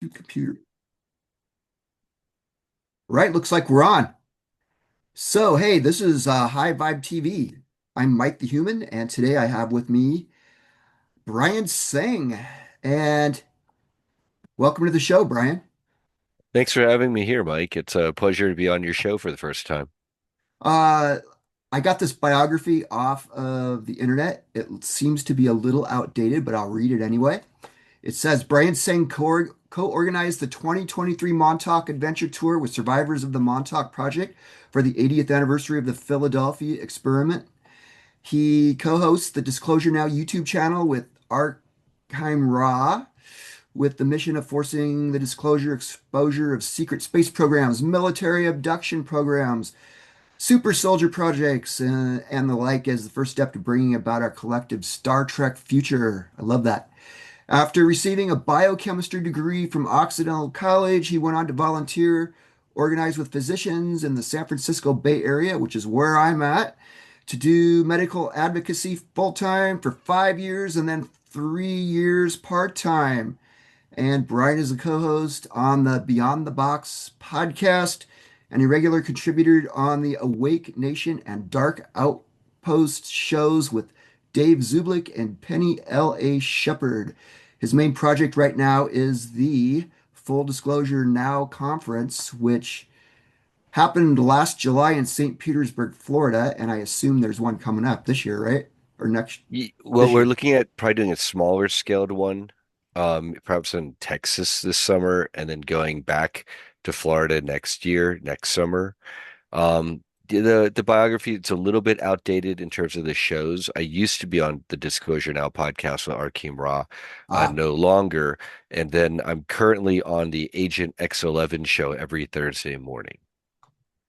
Computer. Right, looks like we're on. So, hey, this is High Vibe TV. I'm Mike the Human, and today I have with me Brian Tseng. And welcome to the show, Brian. Thanks for having me here, Mike. It's a pleasure to be on your show for the first time. Uh, I got this biography off of the internet. It seems to be a little outdated, but I'll read it anyway. It says Brian Tseng co-organized the 2023 Montauk Adventure Tour with survivors of the Montauk Project for the 80th anniversary of the Philadelphia experiment. He co-hosts the Disclosure Now YouTube channel with Arkham Ra with the mission of forcing the disclosure exposure of secret space programs, military abduction programs, super soldier projects, and the like as the first step to bringing about our collective Star Trek future. I love that. After receiving a biochemistry degree from Occidental College, he went on to volunteer, organize with physicians in the San Francisco Bay Area, which is where I'm at, to do medical advocacy full time for 5 years and then 3 years part time. And Brian is a co host on the Beyond the Box podcast and a regular contributor on the Awake Nation and Dark Outpost shows with Dave Zublik and Penny L.A. Shepherd. His main project right now is the Full Disclosure Now conference, which happened last July in St. Petersburg, Florida, and I assume there's one coming up this year, right? Or next Well, this we're year. looking at probably doing a smaller scaled one, perhaps in Texas this summer, and then going back to Florida next year, next summer. The biography, it's a little bit outdated in terms of the shows. I used to be on the Disclosure Now podcast with Arkeem Ra, Ah, no longer. And then I'm currently on the Agent X11 show every Thursday morning.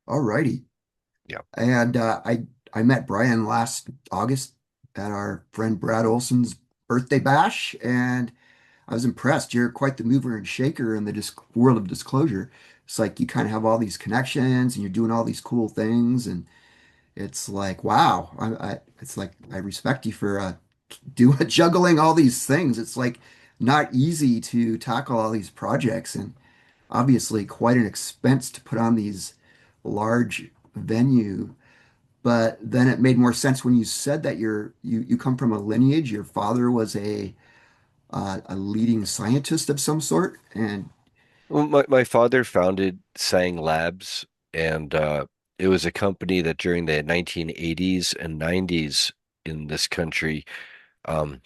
alrighty. Yeah. And I met Brian last August at our friend Brad Olson's birthday bash, and I was impressed. You're quite the mover and shaker in the world of disclosure. It's like you kind of have all these connections, and you're doing all these cool things, and it's like, wow. It's like I respect you for juggling all these things. It's like not easy to tackle all these projects, and obviously quite an expense to put on these large venue. But then it made more sense when you said that you come from a lineage. Your father was a leading scientist of some sort, and Well, my father founded Tseng Labs, and it was a company that during the 1980s and 90s in this country, um,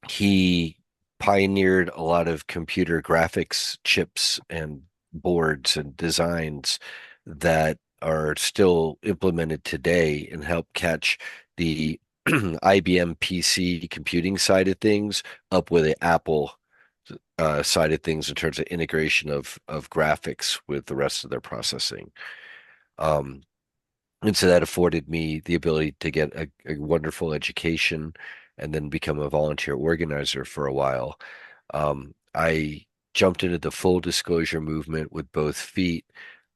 he pioneered a lot of computer graphics chips and boards and designs that are still implemented today and help catch the IBM PC computing side of things up with the Apple side of things in terms of integration of graphics with the rest of their processing. Um, and so that afforded me the ability to get a wonderful education and then become a volunteer organizer for a while. I jumped into the full disclosure movement with both feet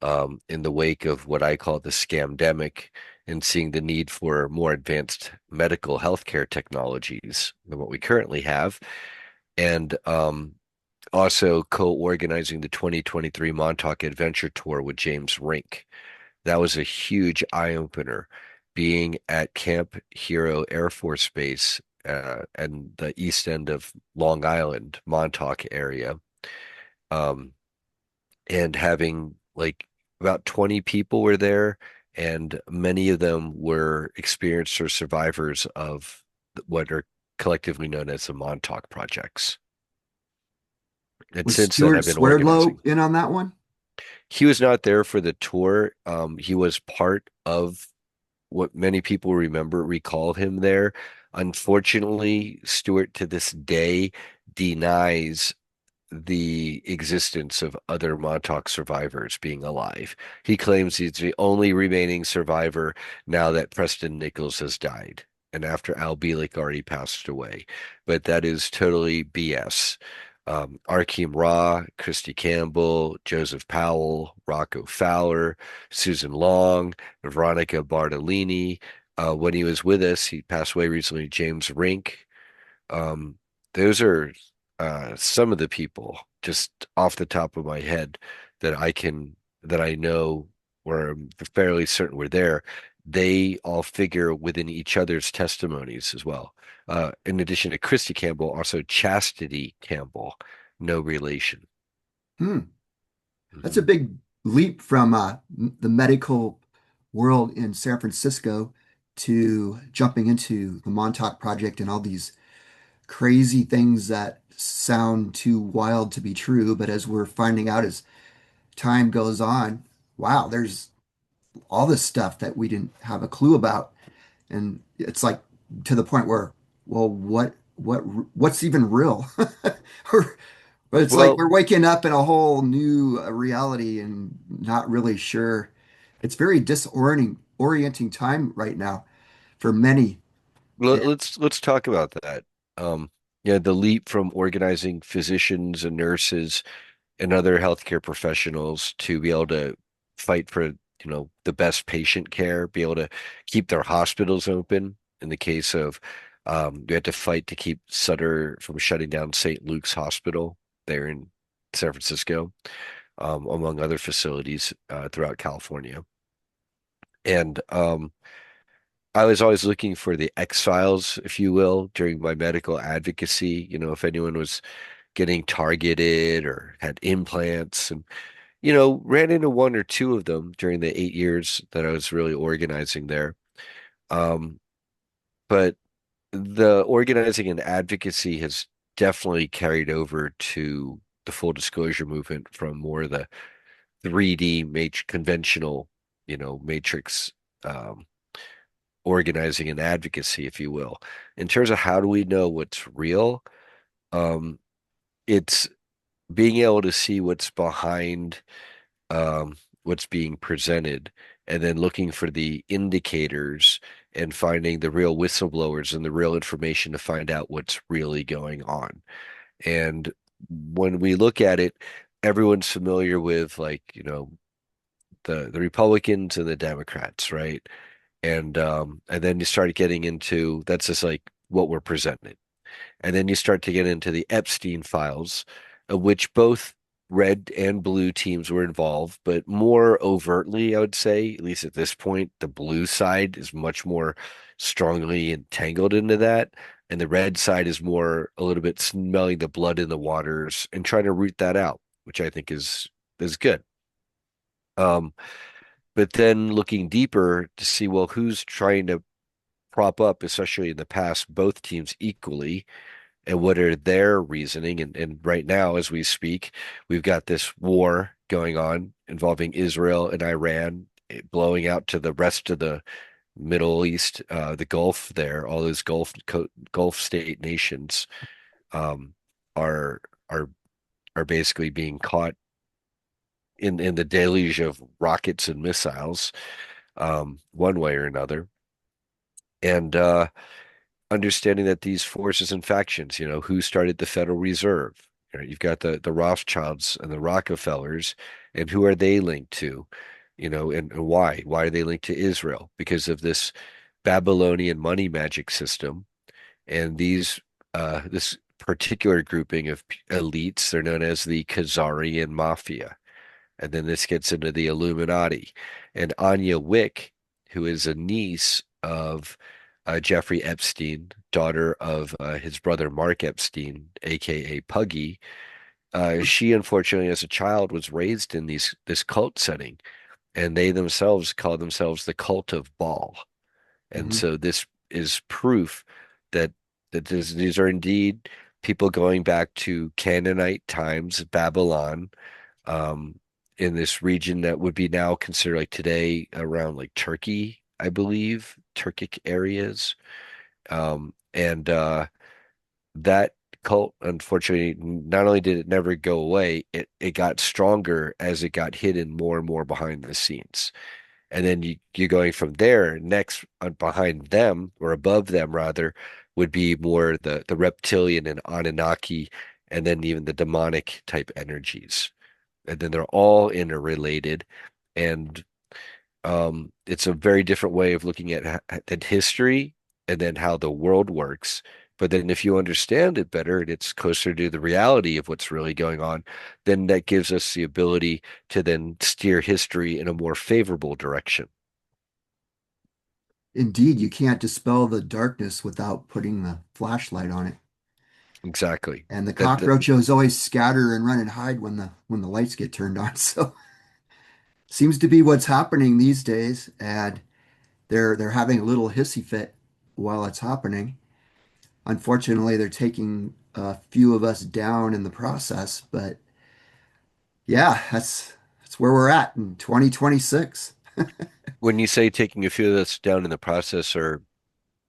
in the wake of what I call the scamdemic and seeing the need for more advanced medical healthcare technologies than what we currently have. And also co-organizing the 2023 Montauk Adventure Tour with James Rink. That was a huge eye-opener being at Camp Hero Air Force Base and the east end of Long Island, Montauk area, um, and having like about 20 people were there, and many of them were experienced or survivors of what are collectively known as the Montauk Projects. And was since then, Stuart I've been Swerdlow organizing. in on that one? He was not there for the tour. He was part of what many people recall him there. Unfortunately, Stewart to this day denies the existence of other Montauk survivors being alive. He claims he's the only remaining survivor now that Preston Nichols has died and after Al Bielek already passed away. But that is totally BS. Arkeem Ra, Christy Campbell, Joseph Powell, Rocco Fowler, Susan Long, Veronica Bartolini. When he was with us, he passed away recently, James Rink. Um, those are some of the people. just off the top of my head that I know or I'm fairly certain were there, they all figure within each other's testimonies as well. In addition to Christy Campbell, also Chastity Campbell, no relation. Hmm. That's a Mhm. big leap from the medical world in San Francisco to jumping into the Montauk Project and all these crazy things that sound too wild to be true. But as we're finding out as time goes on, wow, there's all this stuff that we didn't have a clue about. And it's like to the point where, well, what's even real? Or but it's like Well, we're waking up in a whole new reality and not really sure. It's very orienting time right now for many. Yeah. let's talk about that. Yeah, the leap from organizing physicians and nurses and other healthcare professionals to be able to fight for, the best patient care, be able to keep their hospitals open. In the case of, we had to fight to keep Sutter from shutting down St. Luke's Hospital there in San Francisco, among other facilities throughout California. And I was always looking for the X-Files, if you will, during my medical advocacy. If anyone was getting targeted or had implants, and ran into one or two of them during the 8 years that I was really organizing there. Um, but the organizing and advocacy has definitely carried over to the full disclosure movement from more of the 3D mat conventional, matrix um, organizing and advocacy, if you will. In terms of how do we know what's real, um, it's being able to see what's behind what's being presented, and then looking for the indicators and finding the real whistleblowers and the real information to find out what's really going on. And when we look at it, everyone's familiar with, like, the Republicans and the Democrats, right? And then you start getting into that's just like what we're presented. And then you start to get into the Epstein files, of which both red and blue teams were involved, but more overtly, I would say, at least at this point, the blue side is much more strongly entangled into that. And the red side is more a little bit smelling the blood in the waters and trying to root that out, which I think is good. Um, but then looking deeper to see, well, who's trying to prop up, especially in the past, both teams equally, and what are their reasoning. And right now, as we speak, we've got this war going on involving Israel and Iran, blowing out to the rest of the Middle East, the Gulf there, all those Gulf state nations um, are are are basically being caught in the deluge of rockets and missiles, one way or another. And understanding that these forces and factions, who started the Federal Reserve? You've got the Rothschilds and the Rockefellers, and who are they linked to? And why? Why are they linked to Israel? Because of this Babylonian money magic system, and this particular grouping of elites, they're known as the Khazarian Mafia. And then this gets into the Illuminati. And Anya Wick, who is a niece of Jeffrey Epstein, daughter of his brother Mark Epstein, aka Puggy. She unfortunately, as a child, was raised in this cult setting, and they themselves call themselves the cult of Baal. And Mhm. so this is proof that these are indeed people going back to Canaanite times, Babylon, um, in this region that would be now considered, like, today, around like Turkey, I believe, Turkic areas. And that cult, unfortunately, not only did it never go away, it got stronger as it got hidden more and more behind the scenes. And then you're going from there. Next, behind them, or above them rather, would be more the reptilian and Anunnaki, and then even the demonic type energies. And then they're all interrelated. And it's a very different way of looking at history, and then how the world works, But then if you understand it better and it's closer to the reality of what's really going on, then that gives us the ability to then steer history in a more favorable direction. Indeed, you can't dispel the darkness without putting the flashlight on it. Exactly. And the That cockroaches always scatter and run and hide when the lights get turned on. So seems to be what's happening these days. And they're having a little hissy fit while it's happening. Unfortunately, they're taking a few of us down in the process. But yeah, that's where we're at in 2026. when you say taking a few of us down in the process, are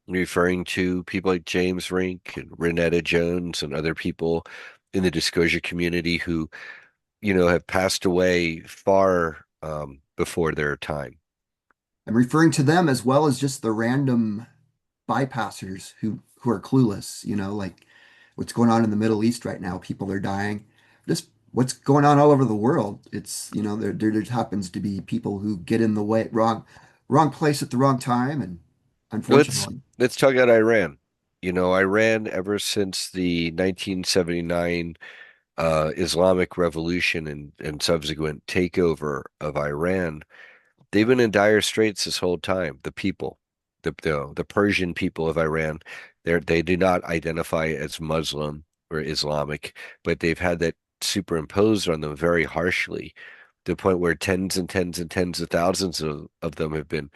referring to people like James Rink and Renetta Jones and other people in the disclosure community who, have passed away far before their time. I'm referring to them as well as just the random bypassers who are clueless, like what's going on in the Middle East right now. People are dying. Just what's going on all over the world. It's, there just happens to be people who get in the way, wrong place at the wrong time, and Let's unfortunately. let's talk about Iran. Iran ever since the 1979 Islamic Revolution and subsequent takeover of Iran, they've been in dire straits this whole time. The people, the Persian people of Iran, they do not identify as Muslim or Islamic, but they've had that superimposed on them very harshly, to the point where tens and tens and tens of thousands of them have been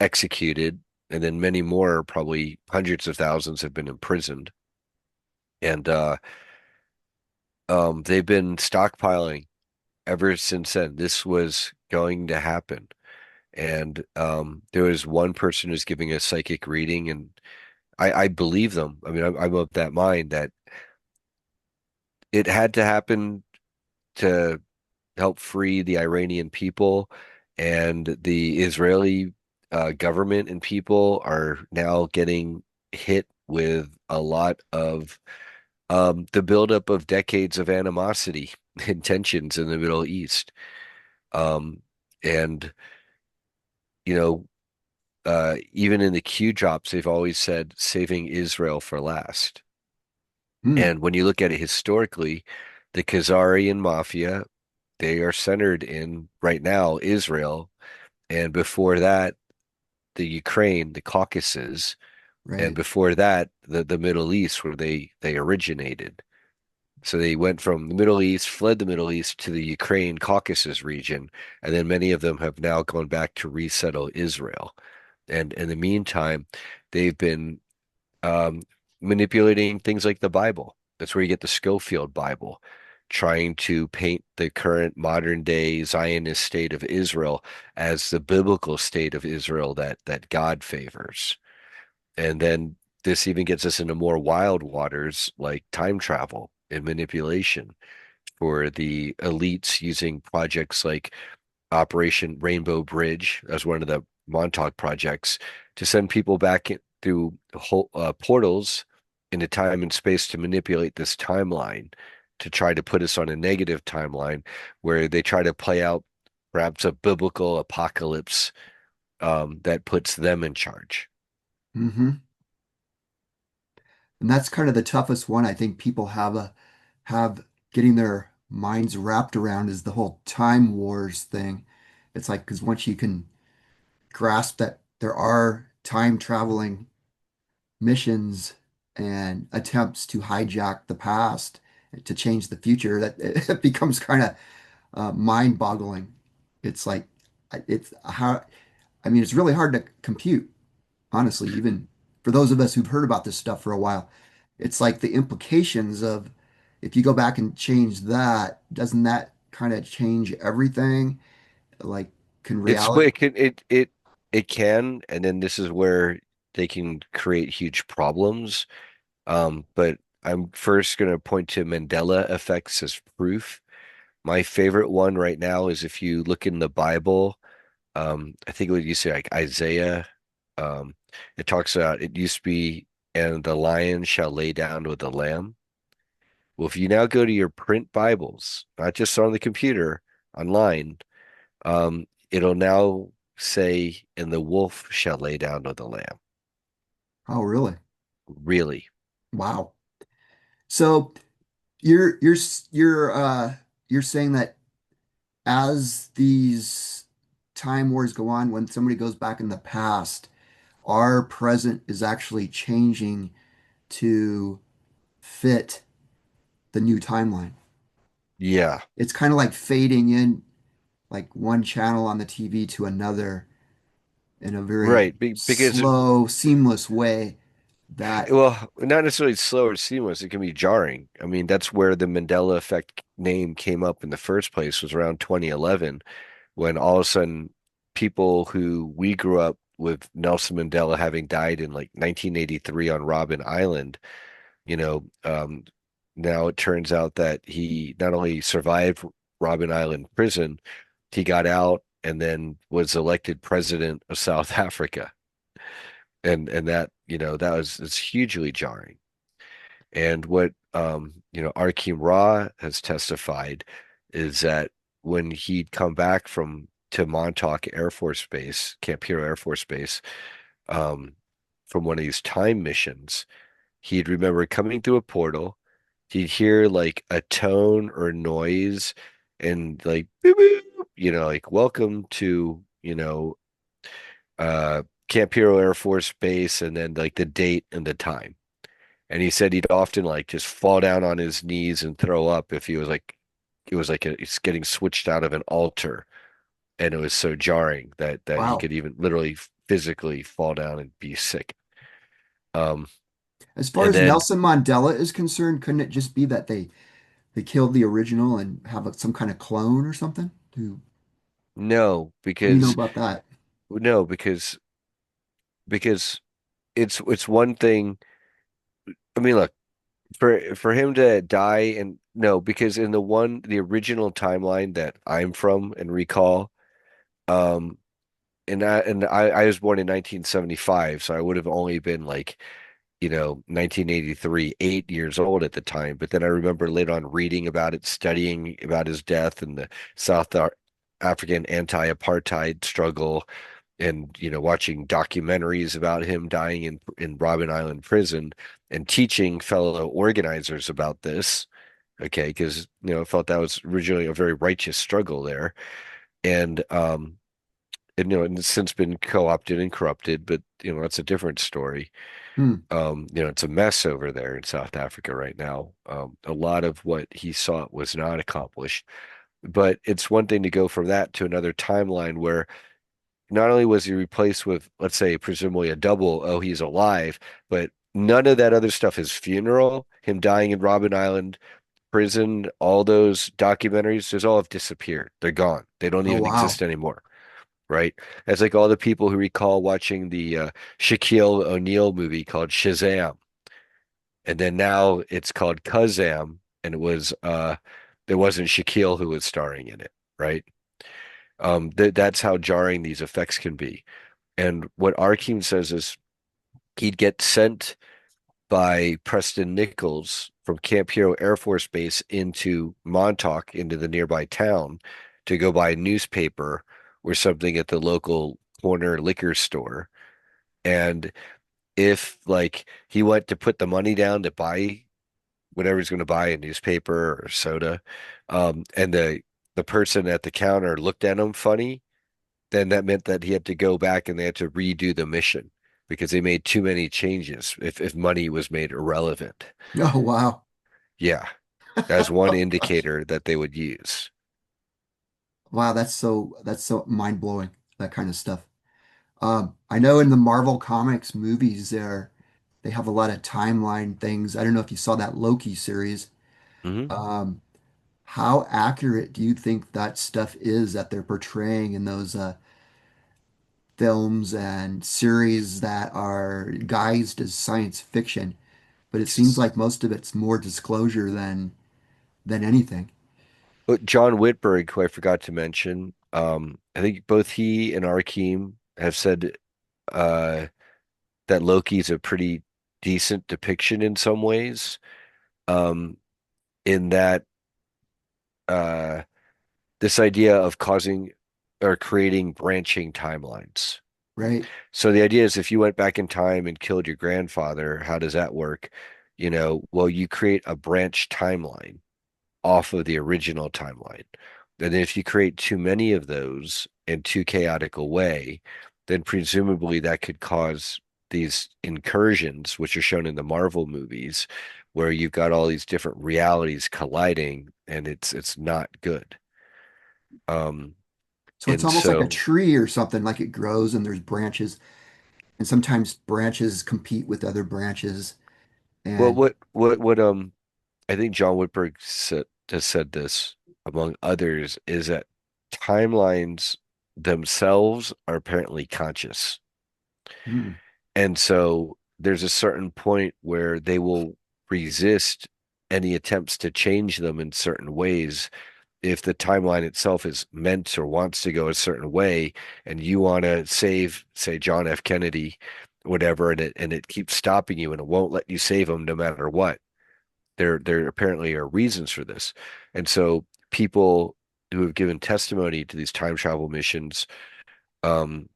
executed, and then many more, probably hundreds of thousands, have been imprisoned. And they've been stockpiling ever since then. This was going to happen. And there was one person who's giving a psychic reading, and I believe them. I mean, I'm of that mind that it had to happen to help free the Iranian people, and the Israeli government and people are now getting hit with a lot of the buildup of decades of animosity and tensions in the Middle East. Um, and, you know, even in the Q drops, they've always said saving Israel for last. Hmm, And when you look at it historically, the Khazarian mafia, they are centered in right now Israel, and before that, the Ukraine, the Caucasus, and right. before that, the Middle East, where they originated. So they went from the Middle East, fled the Middle East to the Ukraine Caucasus region, and then many of them have now gone back to resettle Israel. And in the meantime, they've been um, manipulating things like the Bible. That's where you get the Schofield Bible, trying to paint the current modern day Zionist state of Israel as the biblical state of Israel that God favors. And then this even gets us into more wild waters like time travel and manipulation for the elites using projects like Operation Rainbow Bridge as one of the Montauk projects to send people back through portals into time and space to manipulate this timeline, to try to put us on a negative timeline where they try to play out perhaps a biblical apocalypse that puts them in charge. Hmm. And that's kind of the toughest one I think people have getting their minds wrapped around is the whole time wars thing. It's like because once you can grasp that there are time traveling missions and attempts to hijack the past to change the future, that it becomes kind of mind-boggling. It's like it's how I mean, it's really hard to compute, honestly, even for those of us who've heard about this stuff for a while. It's like the implications of if you go back and change that, doesn't that kind of change everything? Like, can It's reality? it can it can, and then this is where they can create huge problems. But I'm first going to point to Mandela effects as proof. My favorite one right now is if you look in the Bible, I think what you say, like Isaiah, um, it talks about it used to be, and the lion shall lay down with the lamb. Well, if you now go to your print Bibles, not just on the computer, online, it'll now say, and the wolf shall lay down with the lamb. Oh, really? Really? Wow. So you're saying that as these time wars go on, when somebody goes back in the past, our present is actually changing to fit the new timeline. Yeah, It's kind of like fading in like one channel on the TV to another in a very right. Because slow, seamless way that, well, not necessarily slow or seamless. It can be jarring. I mean, that's where the Mandela effect name came up in the first place, was around 2011, when all of a sudden people who we grew up with Nelson Mandela having died in like 1983 on Robben Island, you know, now it turns out that he not only survived Robben Island prison, he got out and then was elected president of South Africa. And that, that was it's hugely jarring. And what Arkeem Ra has testified is that when he'd come back from to Montauk Air Force Base, Camp Hero Air Force Base, um, from one of these time missions, he'd remember coming through a portal. He'd hear like a tone or noise and like boop, boop, like welcome to, uh Camp Hero Air Force Base, and then like the date and the time. And he said he'd often like just fall down on his knees and throw up if he was like it was like he's getting switched out of an altar, and it was so jarring that he wow. could even literally physically fall down and be sick. Um, As far and as then Nelson Mandela is concerned, couldn't it just be that they killed the original and have some kind of clone or something? no, What do you know because about that? no, because it's one thing. I mean, look, for him to die, and no, because in the original timeline that I'm from and recall, um, and I was born in 1975, so I would have only been like, 1983, 8 years old at the time. But then I remember later on reading about it, studying about his death and the African anti-apartheid struggle, and watching documentaries about him dying in Robben Island prison, and teaching fellow organizers about this. Okay, because I felt that was originally a very righteous struggle there, and and it's since been co-opted and corrupted, but that's a different story. Hmm. It's a mess over there in South Africa right now. A lot of what he sought was not accomplished, but it's one thing to go from that to another timeline where not only was he replaced with, let's say, presumably a double, oh, he's alive, but none of that other stuff, his funeral, him dying in Robben Island prison, all those documentaries, those all have disappeared. They're gone. They don't Oh, even wow. exist anymore, right? It's like all the people who recall watching the Shaquille O'Neal movie called Shazam, and then now it's called Kazam, and it wasn't Shaquille who was starring in it, right? That's how jarring these effects can be. And what Arkin says is he'd get sent by Preston Nichols from Camp Hero Air Force Base into Montauk, into the nearby town, to go buy a newspaper or something at the local corner liquor store. And if like he went to put the money down to buy whatever he's going to buy, a newspaper or soda, and the person at the counter looked at him funny, then that meant that he had to go back and they had to redo the mission because they made too many changes if money was made irrelevant. Oh, wow. Yeah, that's one Oh, gosh. indicator that they would use. Wow, that's so mind-blowing, that kind of stuff. I know in the Marvel Comics movies they have a lot of timeline things. I don't know if you saw that Loki series. Hmm. Um, how accurate do you think that stuff is that they're portraying in those films and series that are guised as science fiction? But it seems like most of it's more disclosure than anything, But John Whitberg, who I forgot to mention, I think both he and Arkeem have said uh, that Loki's a pretty decent depiction in some ways, um, in that uh, this idea of causing or creating branching timelines. right? So the idea is if you went back in time and killed your grandfather, how does that work? well, you create a branch timeline off of the original timeline. And if you create too many of those in too chaotic a way, then presumably that could cause these incursions, which are shown in the Marvel movies, where you've got all these different realities colliding, and it's not good. Um, So it's and almost like a so, tree or something, like it grows and there's branches, and sometimes branches compete with other branches. well, And what I think John Whitberg has said this, among others, is that timelines themselves are apparently conscious. hmm, And so there's a certain point where they will resist any attempts to change them in certain ways. If the timeline itself is meant or wants to go a certain way, and you want to save, say, John F. Kennedy, whatever, and it keeps stopping you and it won't let you save him no matter what. There apparently are reasons for this. And so people who have given testimony to these time travel missions, um,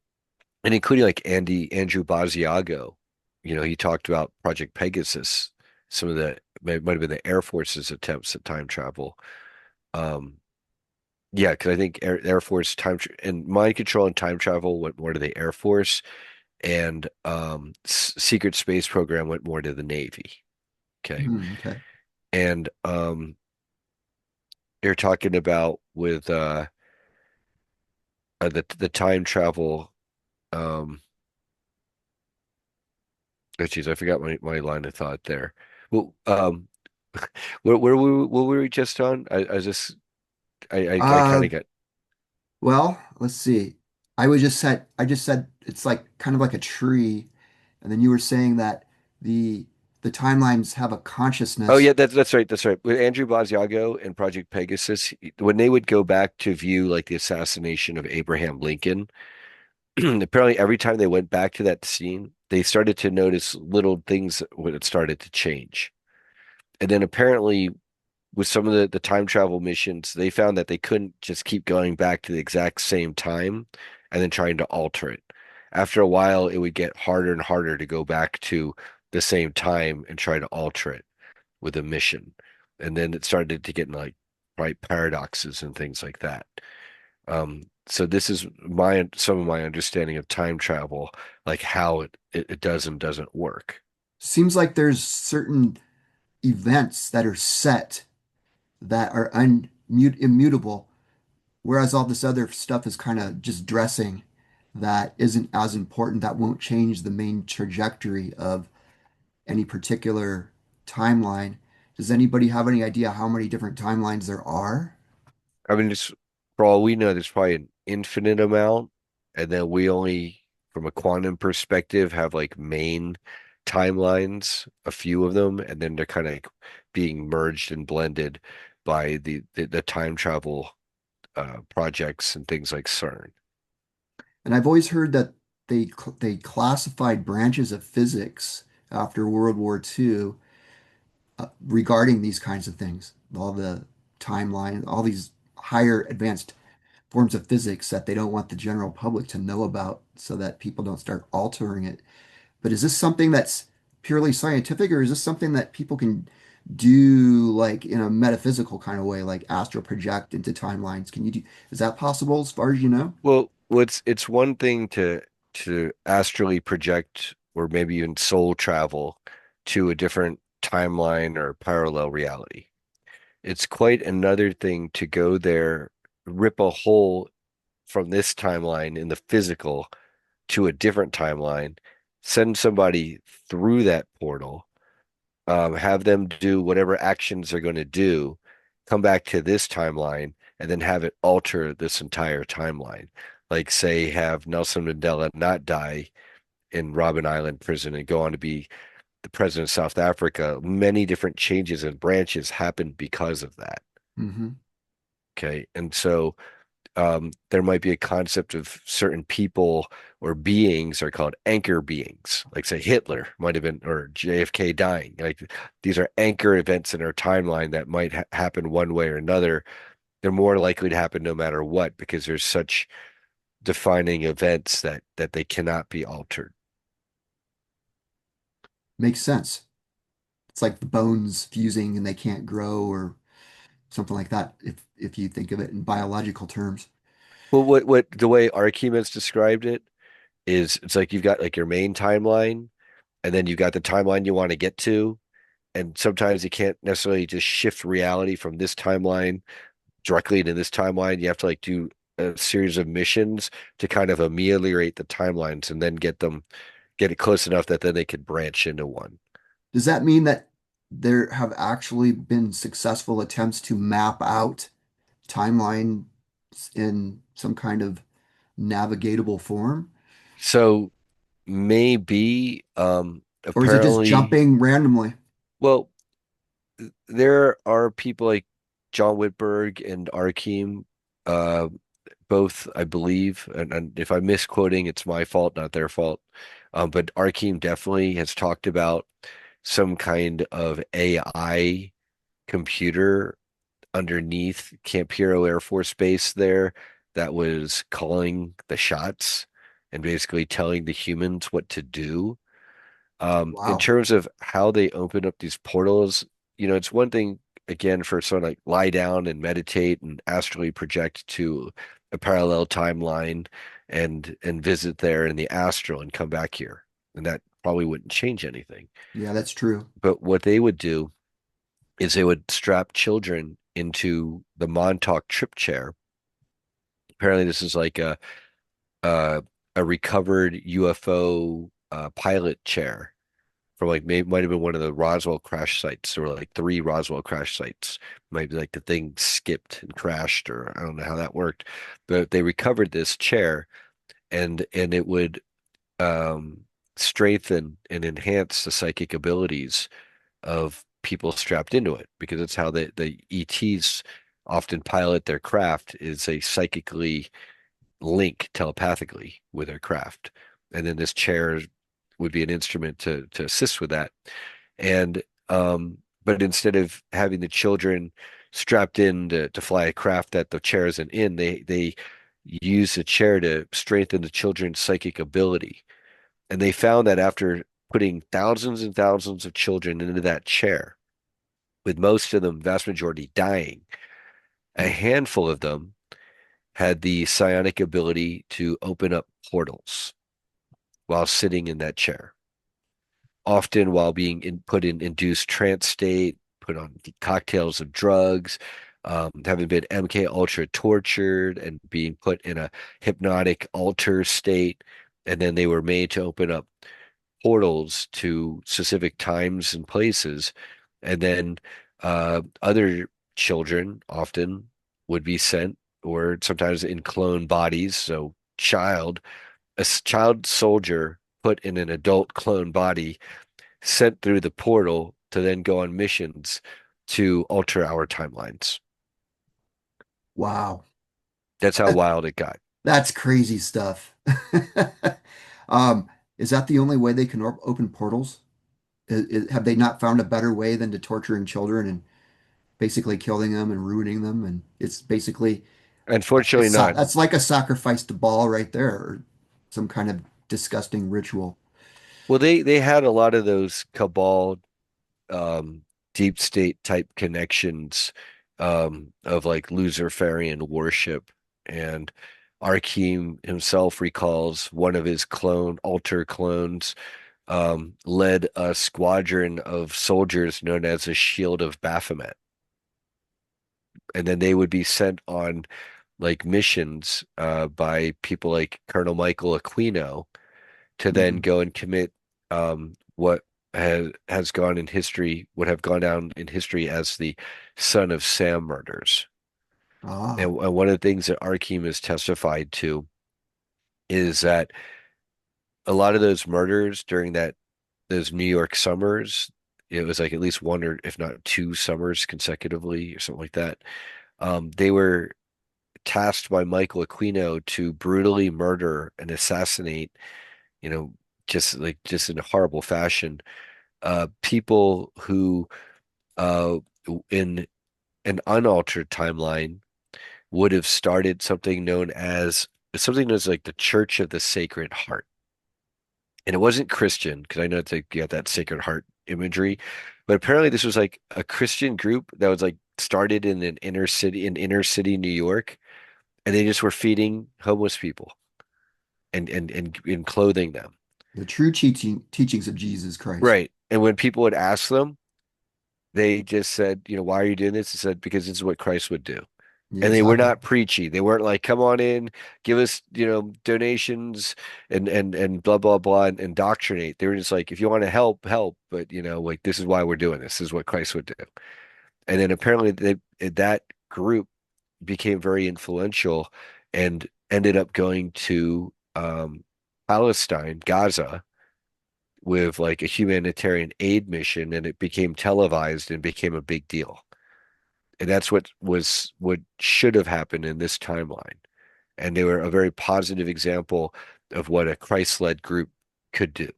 and including like Andrew Basiago, he talked about Project Pegasus, some of the might have been the Air Force's attempts at time travel. Um, yeah, because I think Air Force and mind control and time travel went more to the Air Force, and secret space program went more to the Navy. Okay, hmm, okay. and you're talking about with the time travel. Um, oh, geez, I forgot my line of thought there. Well, what were we just on? I just I kind Uh, of got. well, let's see. I just said it's like kind of like a tree, and then you were saying that the the timelines have a Oh consciousness. yeah, that's right. That's right. With Andrew Basiago and Project Pegasus, when they would go back to view like the assassination of Abraham Lincoln, apparently every time they went back to that scene, they started to notice little things when it started to change. And then apparently with some of the time travel missions, they found that they couldn't just keep going back to the exact same time and then trying to alter it. After a while, it would get harder and harder to go back to the same time and try to alter it with a mission. And then it started to get in like right paradoxes and things like that. So this is my some of my understanding of time travel, like how it does and doesn't work. Seems like there's certain events that are set that are immutable, whereas all this other stuff is kind of just dressing that isn't as important, that won't change the main trajectory of any particular timeline. Does anybody have any idea how many different timelines there are? I mean, just for all we know, there's probably an infinite amount, and then we only, from a quantum perspective, have like main timelines, a few of them, and then they're kind of like being merged and blended by the time travel projects and things like CERN. And I've always heard that they classified branches of physics after World War II regarding these kinds of things, all the timeline, all these higher advanced forms of physics that they don't want the general public to know about so that people don't start altering it. But is this something that's purely scientific, or is this something that people can do like in a metaphysical kind of way, like astral project into timelines? Can you do, is that possible as far as you know? Well, it's one thing to astrally project or maybe even soul travel to a different timeline or parallel reality. It's quite another thing to go there, rip a hole from this timeline in the physical to a different timeline, send somebody through that portal, have them do whatever actions they're going to do, come back to this timeline, and then have it alter this entire timeline. Like, say, have Nelson Mandela not die in Robben Island prison and go on to be the president of South Africa. Many different changes and branches happened because of that. Hmm. Okay. And so there might be a concept of certain people or beings are called anchor beings, like say Hitler might have been, or JFK dying. Like these are anchor events in our timeline that might happen one way or another. They're more likely to happen no matter what because there's such defining events that they cannot be altered. Makes sense. It's like the bones fusing and they can't grow or something like that, if you think of it in biological terms. Well, what the way Archimedes described it is it's like you've got like your main timeline, and then you've got the timeline you want to get to, and sometimes you can't necessarily just shift reality from this timeline directly into this timeline. You have to like do a series of missions to kind of ameliorate the timelines and then get it close enough that then they could branch into one. Does that mean that there have actually been successful attempts to map out timelines in some kind of navigatable form? So maybe Or is it just apparently jumping randomly? well there are people like John Whitberg and Arkim, uh, both, I believe, and if I'm misquoting, it's my fault, not their fault. But Arkim definitely has talked about some kind of AI computer underneath Camp Hero Air Force Base there that was calling the shots and basically telling the humans what to do. In Wow. terms of how they open up these portals, it's one thing again for someone like lie down and meditate and astrally project to a parallel timeline and visit there in the astral and come back here. And that probably wouldn't change anything. Yeah, that's true. But what they would do is they would strap children into the Montauk trip chair. Apparently, this is like a, a recovered UFO pilot chair from like maybe might have been one of the Roswell crash sites. There were like three Roswell crash sites. Maybe like the thing skipped and crashed, or I don't know how that worked. But they recovered this chair, and it would um, strengthen and enhance the psychic abilities of people strapped into it because it's how the ETs often pilot their craft is they psychically link telepathically with their craft. And then this chair would be an instrument to assist with that. And but instead of having the children strapped in to fly a craft that the chair isn't in, they use the chair to strengthen the children's psychic ability. And they found that after putting thousands and thousands of children into that chair, with most of them, vast majority dying, a Mm. handful of them had the psionic ability to open up portals while sitting in that chair, often while being put in induced trance state, put on cocktails of drugs, having been MK Ultra tortured and being put in a hypnotic alter state. And then they were made to open up portals to specific times and places. And then other children often would be sent, or sometimes in clone bodies. So child soldier put in an adult clone body, sent through the portal to then go on missions to alter our timelines. Wow. That's how That, wild it got. that's crazy stuff. Is that the only way they can open portals? Have they not found a better way than to torturing children and basically killing them and ruining them? And it's basically Unfortunately not. that's like a sacrifice to Baal right there, or some kind of disgusting ritual. Well, they had a lot of those cabal um, deep state type connections of like Luciferian worship. And Arkim himself recalls one of his alter clones, led a squadron of soldiers known as the Shield of Baphomet. And then they would be sent on like missions by people like Colonel Michael Aquino to then Mhm. go and commit what has gone in history, would have gone down in history as the Son of Sam murders. Ah, And one of the things that Arkim has testified to is that a lot of those murders during those New York summers, it was like at least one or if not two summers consecutively or something like that. They were tasked by Michael Aquino to brutally murder and assassinate, you know, just in a horrible fashion, people who uh in an unaltered timeline would have started something known as like the Church of the Sacred Heart. And it wasn't Christian, because I know it's like you got that Sacred Heart imagery, But apparently this was like a Christian group that was like started in an inner city New York, and they just were feeding homeless people and clothing them. The true teachings of Jesus Christ. Right. And when people would ask them, they just said, why are you doing this? They said, because this is what Christ would do. Yeah, And they were exactly. not preachy. They weren't like, come on in, give us, donations and blah, blah, blah, and indoctrinate. They were just like, if you want to help, help. But, like, this is why we're doing this. This is what Christ would do. And then apparently that group became very influential and ended up going to Palestine, Gaza, with like a humanitarian aid mission, and it became televised and became a big deal. And that's what should have happened in this timeline. And they were a very positive example of what a Christ-led group could do.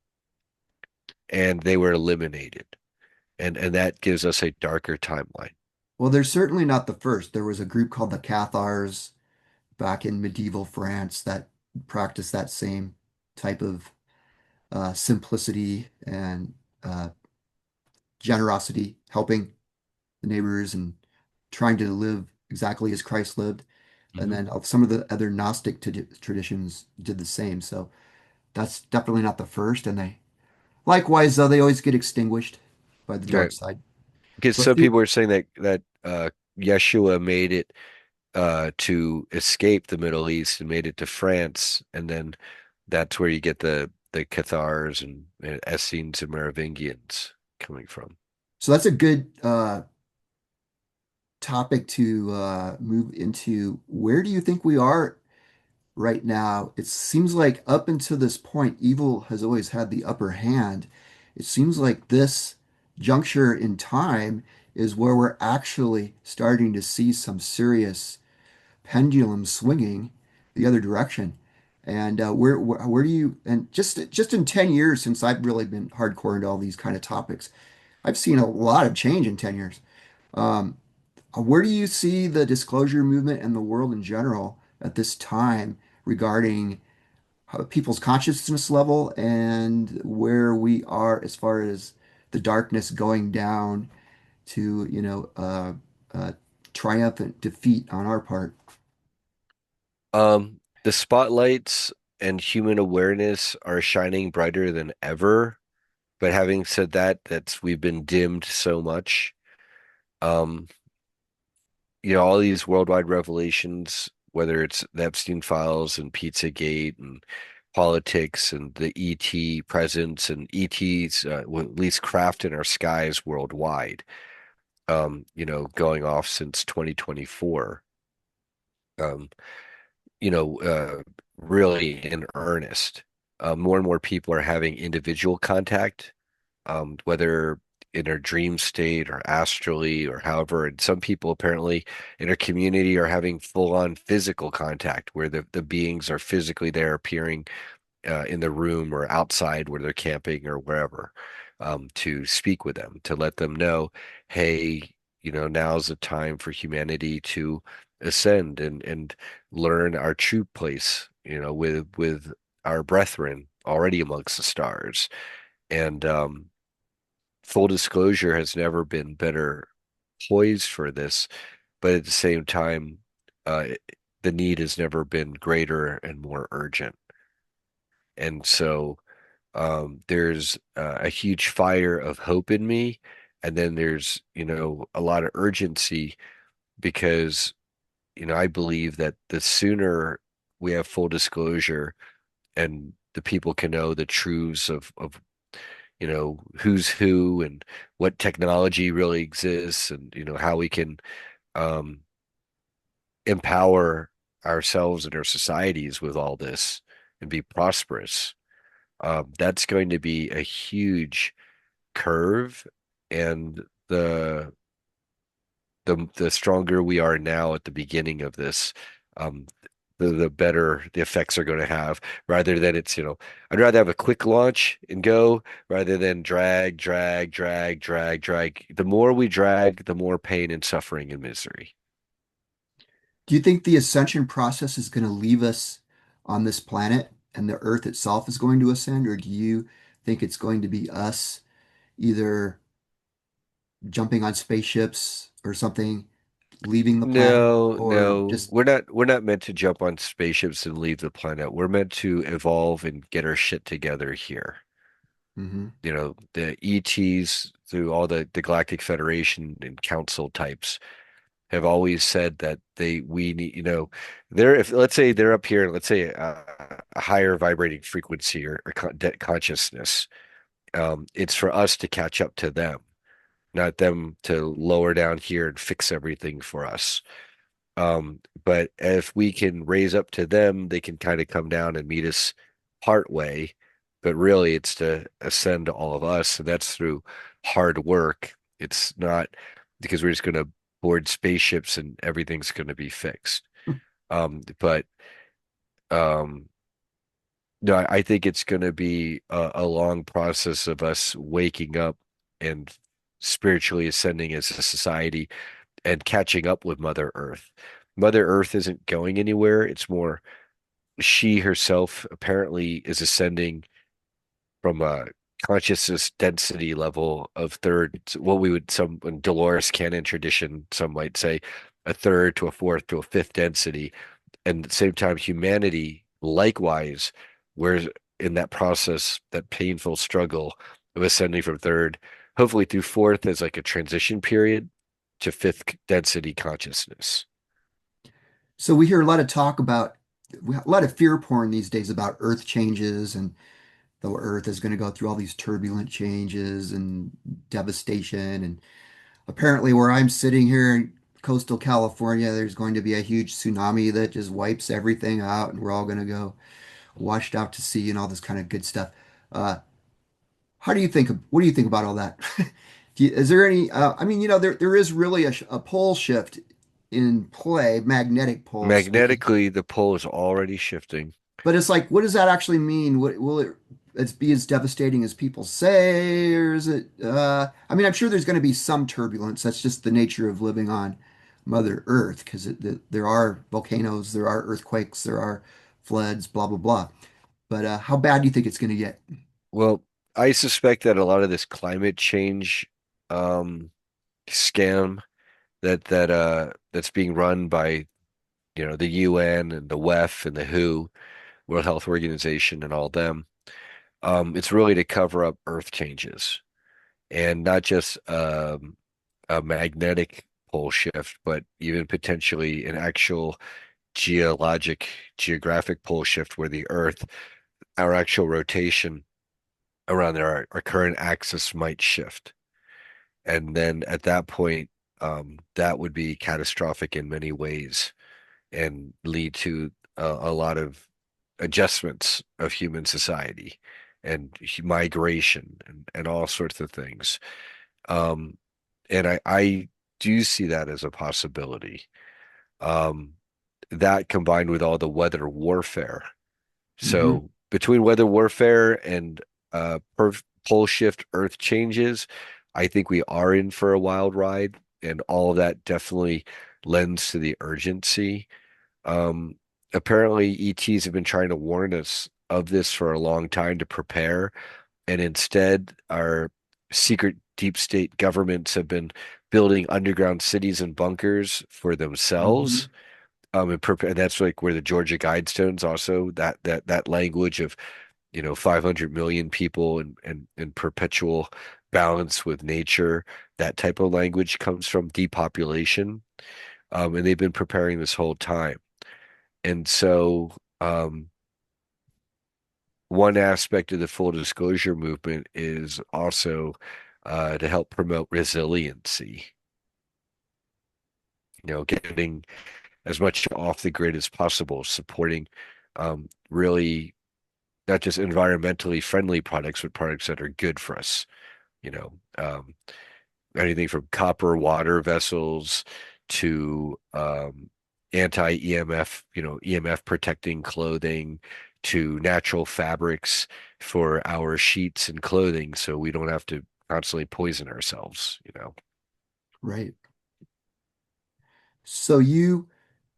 And they were eliminated. And that gives us a darker timeline. Well, they're certainly not the first. There was a group called the Cathars back in medieval France that practiced that same type of simplicity and uh, generosity, helping the neighbors and trying to live exactly as Christ lived. And Hmm. then some of the other Gnostic traditions did the same. So that's definitely not the first. And they likewise, though, they always get extinguished by the Right. dark side. Because But some the, people are saying that Yeshua made it to escape the Middle East and made it to France, and then that's where you get the Cathars and Essenes and Merovingians coming from. so that's a good topic to move into. Where do you think we are right now? It seems like up until this point, evil has always had the upper hand. It seems like this juncture in time is where we're actually starting to see some serious pendulum swinging the other direction. And where do you and just in 10 years since I've really been hardcore into all these kind of topics, I've seen a lot of change in 10 years. Um, where do you see the disclosure movement and the world in general at this time regarding people's consciousness level and where we are as far as the darkness going down to, triumphant defeat on our part? The spotlights and human awareness are shining brighter than ever. But having said that, that's we've been dimmed so much. Um, all these worldwide revelations, whether it's the Epstein files and Pizzagate and politics and the ET presence and ETs, at least craft in our skies worldwide, going off since 2024, um, you know, uh, really in earnest. More and more people are having individual contact, whether in our dream state or astrally or however. And some people apparently in our community are having full-on physical contact where the beings are physically there appearing in the room or outside where they're camping or wherever, to speak with them, to let them know, hey, now's the time for humanity to ascend and learn our true place, with our brethren already amongst the stars. And full disclosure has never been better poised for this, but at the same time, uh, the need has never been greater and more urgent. And so there's a huge fire of hope in me. And then there's, a lot of urgency because, I believe that the sooner we have full disclosure and the people can know the truths of who's who and what technology really exists and, how we can um, empower ourselves and our societies with all this and be prosperous. That's going to be a huge curve, and the stronger we are now at the beginning of this, um, the better the effects are going to have. Rather than I'd rather have a quick launch and go rather than drag, drag, drag, drag, drag. The more we drag, the more pain and suffering and misery. Do you think the ascension process is going to leave us on this planet and the Earth itself is going to ascend, or do you think it's going to be us either jumping on spaceships or something, leaving the planet, No, or no, just we're not meant to jump on spaceships and leave the planet. We're meant to evolve and get our shit together here. hmm. You know, the ETs through all the Galactic Federation and Council types have always said that we need, they're if let's say they're up here, let's say a higher vibrating frequency or consciousness. It's for us to catch up to them, not them to lower down here and fix everything for us. But if we can raise up to them, they can kind of come down and meet us part way. But really, it's to ascend to all of us, and that's through hard work. It's not because we're just going to board spaceships and everything's going to be fixed. But um, no, I think it's going to be a long process of us waking up and spiritually ascending as a society and catching up with Mother Earth. Mother Earth isn't going anywhere. It's more she herself apparently is ascending from a consciousness density level of third, what we would some in Dolores canon tradition, some might say a third to a fourth to a fifth density. And at the same time, humanity likewise, whereas in that process, that painful struggle of ascending from third, hopefully through fourth as like a transition period to fifth density consciousness. So we hear a lot of talk about a lot of fear porn these days about Earth changes and the Earth is going to go through all these turbulent changes and devastation. And apparently, where I'm sitting here in coastal California, there's going to be a huge tsunami that just wipes everything out, and we're all going to go washed out to sea and all this kind of good stuff. Uh, how do you think? What do you think about all that? Is there any? I mean, there is really a pole shift in play, magnetic poles speaking. Magnetically, the pole is already shifting. But it's like, what does that actually mean? What will it be as devastating as people say, or is it? I mean, I'm sure there's going to be some turbulence. That's just the nature of living on Mother Earth, because there are volcanoes, there are earthquakes, there are floods, blah blah blah. But how bad do you think it's going to get? Well, I suspect that a lot of this climate change um, scam that's being run by the UN and the WEF and the WHO, World Health Organization, and all them. It's really to cover up Earth changes and not just a magnetic pole shift, but even potentially an actual geographic pole shift where the Earth, our actual rotation around our current axis might shift. And then at that point, that would be catastrophic in many ways and lead to a lot of adjustments of human society and migration and all sorts of things. Um, and I do see that as a possibility. Um, that combined with all the weather warfare. Hmm. So between weather warfare and pole shift Earth changes, I think we are in for a wild ride, and all of that definitely lends to the urgency. Um, Apparently, ETs have been trying to warn us of this for a long time to prepare, and instead, our secret deep state governments have been building underground cities and bunkers for themselves. Hmm. And that's like where the Georgia Guidestones also that language of 500 million people and perpetual balance with nature, that type of language comes from depopulation. And they've been preparing this whole time. And so, one aspect of the full disclosure movement is also to help promote resiliency, getting as much off the grid as possible, supporting really not just environmentally friendly products, but products that are good for us. You know, anything from copper water vessels to anti-EMF, EMF protecting clothing to natural fabrics for our sheets and clothing so we don't have to constantly poison ourselves. Right. So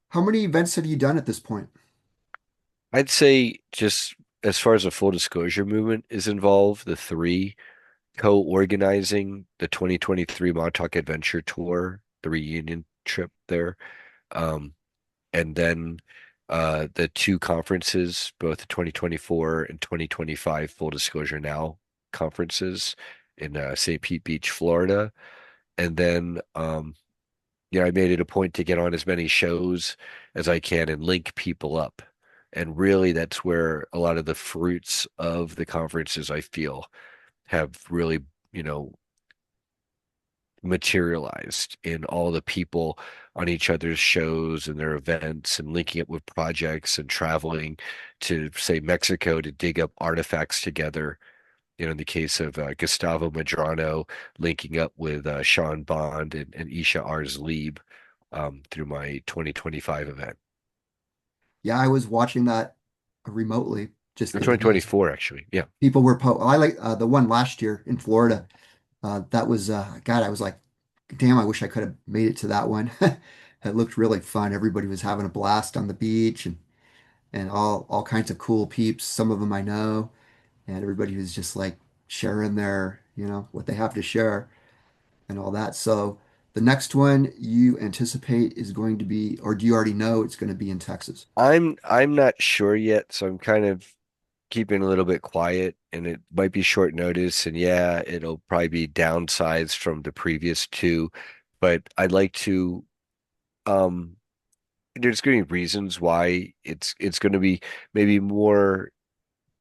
how many events have you done at this point? I'd say just as far as the full disclosure movement is involved, the three. co-organizing the 2023 Montauk Adventure Tour, the reunion trip there. Um, and then the two conferences, both the 2024 and 2025 Full Disclosure Now conferences in St. Pete Beach, Florida. And then I made it a point to get on as many shows as I can and link people up. And really, that's where a lot of the fruits of the conferences I feel have really, you know, materialized in all the people on each other's shows and their events and linking up with projects and traveling to, say, Mexico to dig up artifacts together. In the case of Gustavo Madrano, linking up with Sean Bond and Isha Ars Lieb through my 2025 event. Yeah, I was watching that remotely just Or the videos. 2024, actually. Yeah, People were I like the one last year in Florida. That was God, I was like, damn, I wish I could have made it to that one. It looked really fun. Everybody was having a blast on the beach and all kinds of cool peeps. Some of them I know, and everybody was just like sharing their, what they have to share and all that. So the next one you anticipate is going to be, or do you already know it's going to be in Texas? I'm not sure yet, so I'm kind of keeping a little bit quiet, and it might be short notice, and yeah, it'll probably be downsized from the previous two, but I'd like to. Um, there's going to be reasons why it's going to be maybe more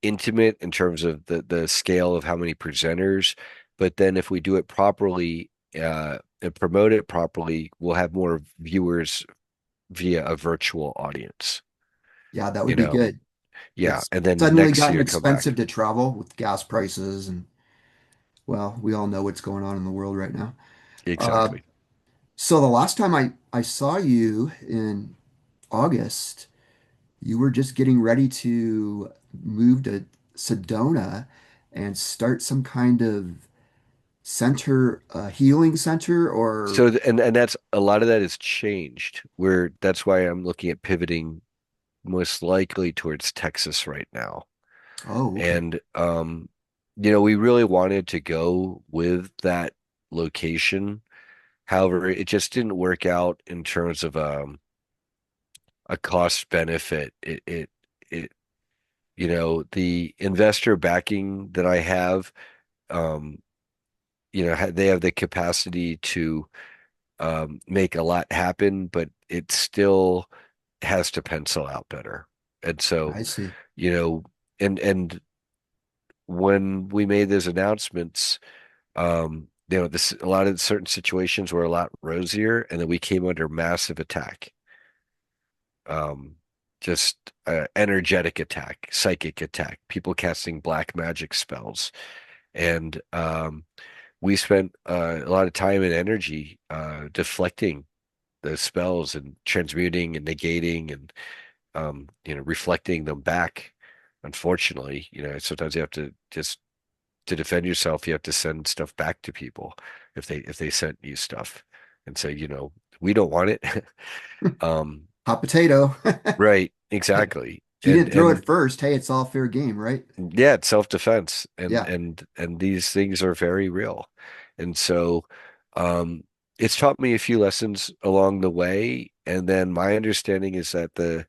intimate in terms of the scale of how many presenters, but then if we do it properly and promote it properly, we'll have more viewers via a virtual audience, Yeah, that would you be know. good. Yeah, It's and then suddenly next gotten year come expensive back. to travel with gas prices, and well, we all know what's going on in the world right now. Uh, Exactly. so the last time I saw you in August, you were just getting ready to move to Sedona and start some kind of center, healing center, or So and that's a lot of that has changed. Where that's why I'm looking at pivoting most likely towards Texas right now. oh, okay. And we really wanted to go with that location. However, it just didn't work out in terms of a cost benefit. It the investor backing that I have, um, they have the capacity to make a lot happen, but it still has to pencil out better. And so, I see. you know, and when we made those announcements, this a lot of certain situations were a lot rosier, and then we came under massive attack. Um, just energetic attack, psychic attack, people casting black magic spells, and we spent a lot of time and energy deflecting those spells and transmuting and negating and reflecting them back. Unfortunately, sometimes you have to just to defend yourself, you have to send stuff back to people if they sent you stuff and say, we don't want it. Um, Hot potato. right, exactly. If you And didn't throw and it first, hey, it's all fair game, right? yeah, it's self-defense and Yeah, and and these things are very real. And so um it's taught me a few lessons along the way. And then my understanding is that the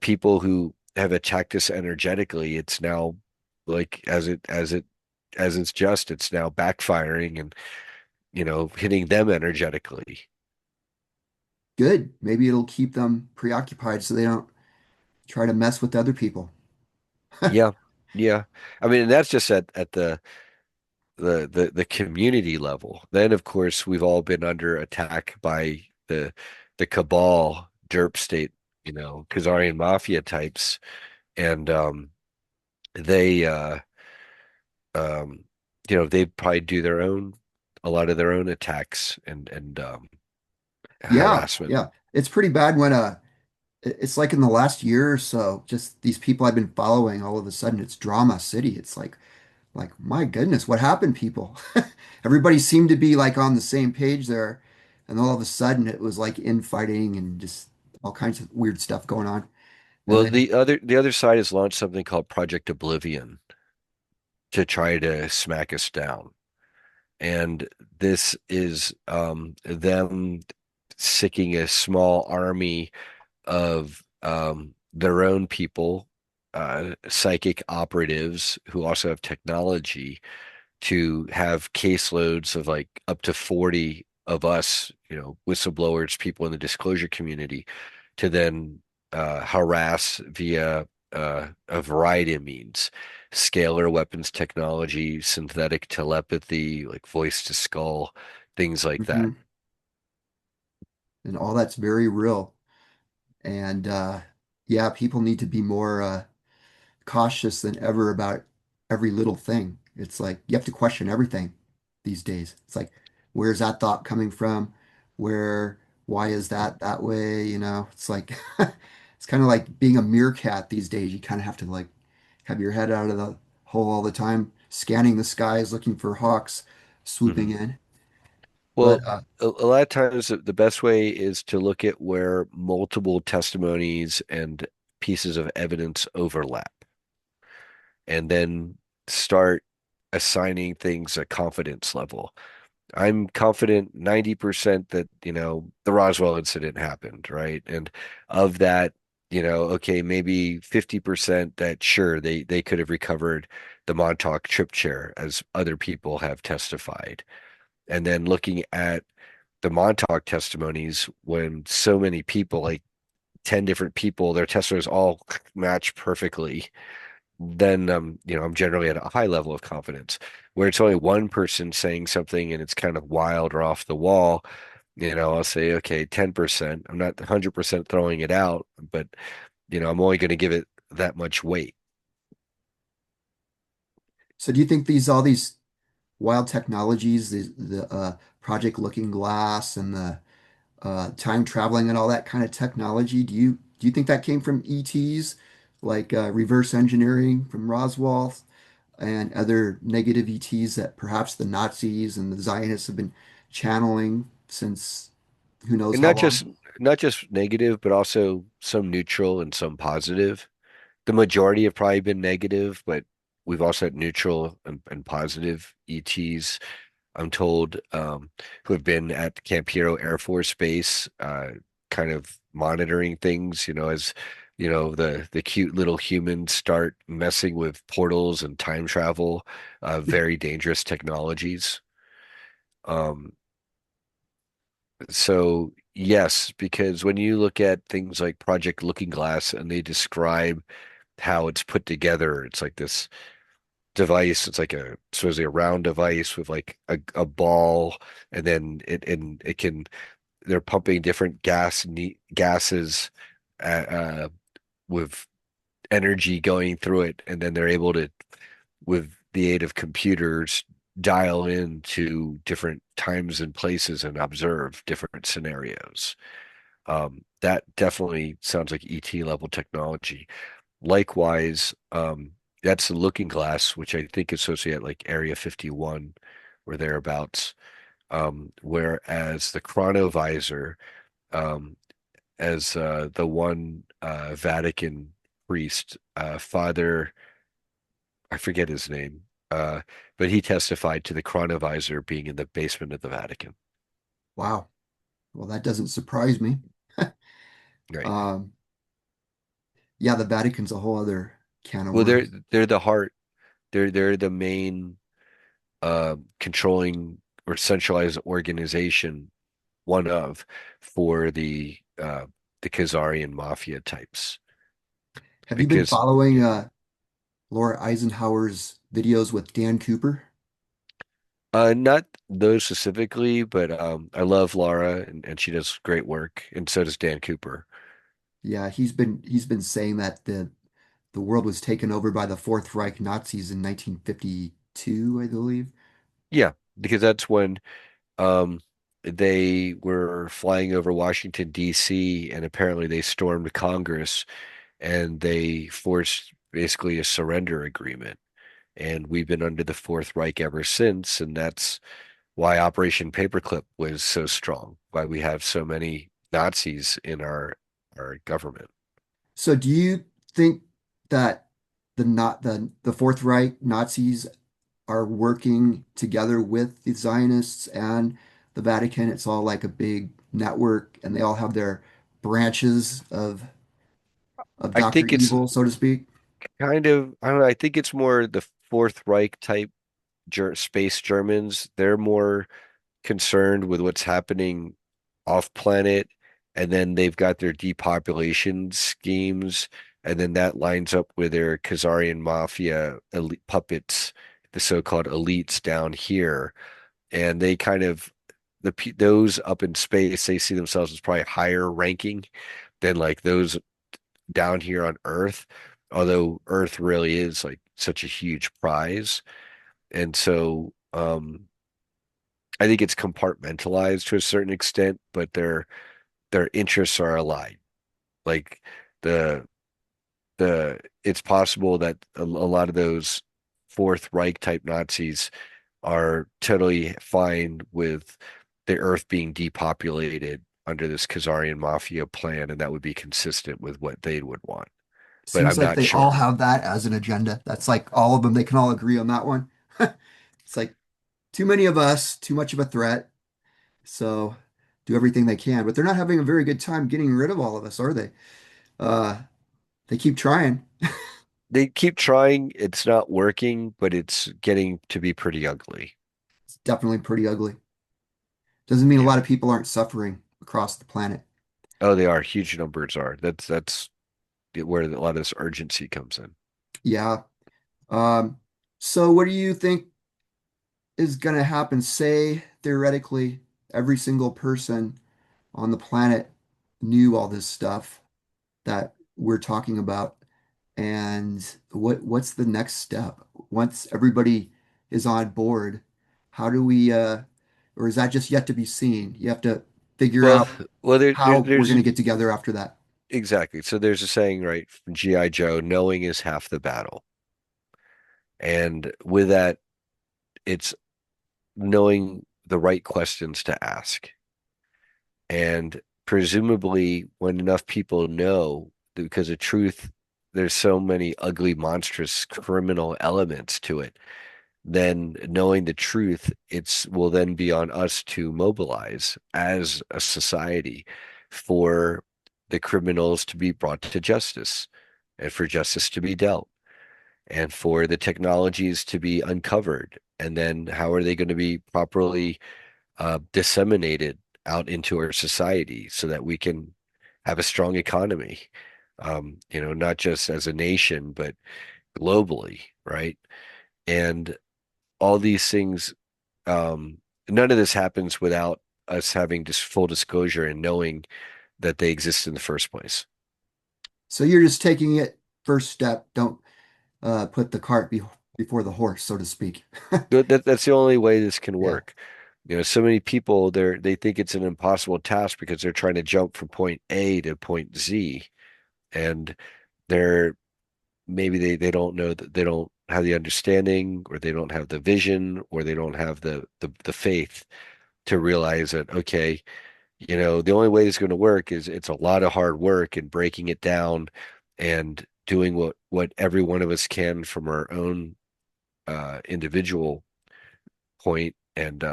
people who have attacked us energetically, it's now like as it's just, it's now backfiring and hitting them energetically. good. Maybe it'll keep them preoccupied so they don't try to mess with other people. Yeah. Yeah. I mean, that's just at the community level. Then, of course, we've all been under attack by the cabal, derp state, Khazarian mafia types, and they um, they probably do a lot of their own attacks and Yeah, harassment. yeah. It's pretty bad when it's like in the last year or so, just these people I've been following, all of a sudden it's drama city. It's like my goodness, what happened, people? Everybody seemed to be like on the same page there, and all of a sudden it was like infighting and just all kinds of weird stuff going on. And Well, then the other side has launched something called Project Oblivion to try to smack us down. And this is them sicking a small army of their own people, psychic operatives who also have technology to have caseloads of like up to 40 of us, whistleblowers, people in the disclosure community, to then harass via a variety of means, scalar weapons technology, synthetic telepathy, like voice to skull, things like that. Hmm. And all that's very real. And yeah, people need to be more cautious than ever about every little thing. It's like you have to question everything these days. It's like, where's that thought coming from? Where, why is that that way? It's like, it's kind of like being a meerkat these days. You kind of have to like have your head out of the hole all the time, scanning the skies, looking for hawks swooping Mhm. in. But Well, a lot of times the best way is to look at where multiple testimonies and pieces of evidence overlap, and then start assigning things a confidence level. I'm confident 90% that, the Roswell incident happened, right? And of that, okay, maybe 50% that sure they could have recovered the Montauk trip chair as other people have testified. And then looking at the Montauk testimonies when so many people, like 10 different people, their testimonies all match perfectly, then I'm generally at a high level of confidence. Where it's only one person saying something and it's kind of wild or off the wall, I'll say, okay, 10%. I'm not 100% throwing it out, but I'm only going to give it that much weight. so do you think all these wild technologies, the Project Looking Glass and the time traveling and all that kind of technology. Do you think that came from ETs, like reverse engineering from Roswell and other negative ETs that perhaps the Nazis and the Zionists have been channeling since who knows And how not long? just negative, but also some neutral and some positive. The majority have probably been negative, but we've also had neutral and positive ETs. I'm told, who have been at Camp Hero Air Force Base, kind of monitoring things, as the cute little humans start messing with portals and time travel, very dangerous technologies. Um, so yes, because when you look at things like Project Looking Glass and they describe how it's put together, it's like this device. It's like supposedly a round device with like a ball, and then it can they're pumping different gases uh, with energy going through it, and then they're able to, with the aid of computers, dial into different times and places and observe different scenarios. That definitely sounds like ET level technology. Likewise, that's the looking glass, which I think associate like Area 51 or thereabouts. Whereas the chronovisor, um, as the one Vatican priest, Father, I forget his name, but he testified to the chronovisor being in the basement of the Vatican. Wow. Well, that doesn't surprise me. Right. Um, yeah, the Vatican's a whole other can of Well, they're worms. they're the heart. They're the main controlling or centralized organization, one of, for the Khazarian mafia types. Have you been Because following yeah, Laura Eisenhower's videos with Dan Cooper? not those specifically, but I love Laura, and she does great work, and so does Dan Cooper. Yeah, he's been saying that the world was taken over by the Fourth Reich Nazis in 1952, I believe. Yeah, because that's when um, they were flying over Washington, D.C., and apparently they stormed Congress and they forced basically a surrender agreement. And we've been under the Fourth Reich ever since, and that's why Operation Paperclip was so strong, why we have so many Nazis in our government. So do you think that the Fourth Reich Nazis are working together with the Zionists and the Vatican. It's all like a big network, and they all have their branches of I Dr. think it's Evil, so to speak. kind of, I don't know, I think it's more the Fourth Reich type space Germans. They're more concerned with what's happening off planet, and then they've got their depopulation schemes, and then that lines up with their Khazarian mafia elite puppets, the so-called elites down here, and they kind of those up in space, they see themselves as probably higher ranking than like those down here on Earth, although Earth really is like such a huge prize. And so I think it's compartmentalized to a certain extent, but their interests are aligned. Like the it's possible that a lot of those Fourth Reich type Nazis are totally fine with the Earth being depopulated under this Khazarian mafia plan, and that would be consistent with what they would want. But Seems I'm like not they all sure. have that as an agenda. That's like all of them. They can all agree on that one. It's like too many of us, too much of a threat. So do everything they can, but they're not having a very good time getting rid of all of us, are they? Uh, they keep trying. They keep trying, it's not working, but it's getting to be pretty ugly. It's definitely pretty ugly. Doesn't mean a Yeah. lot of people aren't suffering across the planet. Oh, they are. Huge numbers are. That's where a lot of this urgency comes in. Yeah. Um, so what do you think is going to happen? Say theoretically, every single person on the planet knew all this stuff that we're talking about. And what's the next step? Once everybody is on board, how do we or is that just yet to be seen? You have to figure Well, out well, how we're there's going to get together after that. exactly. So there's a saying, right, from G.I. Joe, knowing is half the battle. And with that, it's knowing the right questions to ask. And presumably, when enough people know, because the truth, there's so many ugly, monstrous criminal elements to it, then knowing the truth, it's will then be on us to mobilize as a society for the criminals to be brought to justice and for justice to be dealt and for the technologies to be uncovered. And then how are they going to be properly disseminated out into our society so that we can have a strong economy, not just as a nation, but globally, right? And all these things, um, none of this happens without us having just full disclosure and knowing that they exist in the first place. So you're just taking it first step. Don't put the cart before the horse, so to speak. That's the only way this can Yeah. work. So many people they think it's an impossible task because they're trying to jump from point A to point Z, and they're maybe they don't know that they don't have the understanding, or they don't have the vision, or they don't have the faith to realize that, okay, the only way it's going to work is it's a lot of hard work and breaking it down and doing what every one of us can from our own individual point, and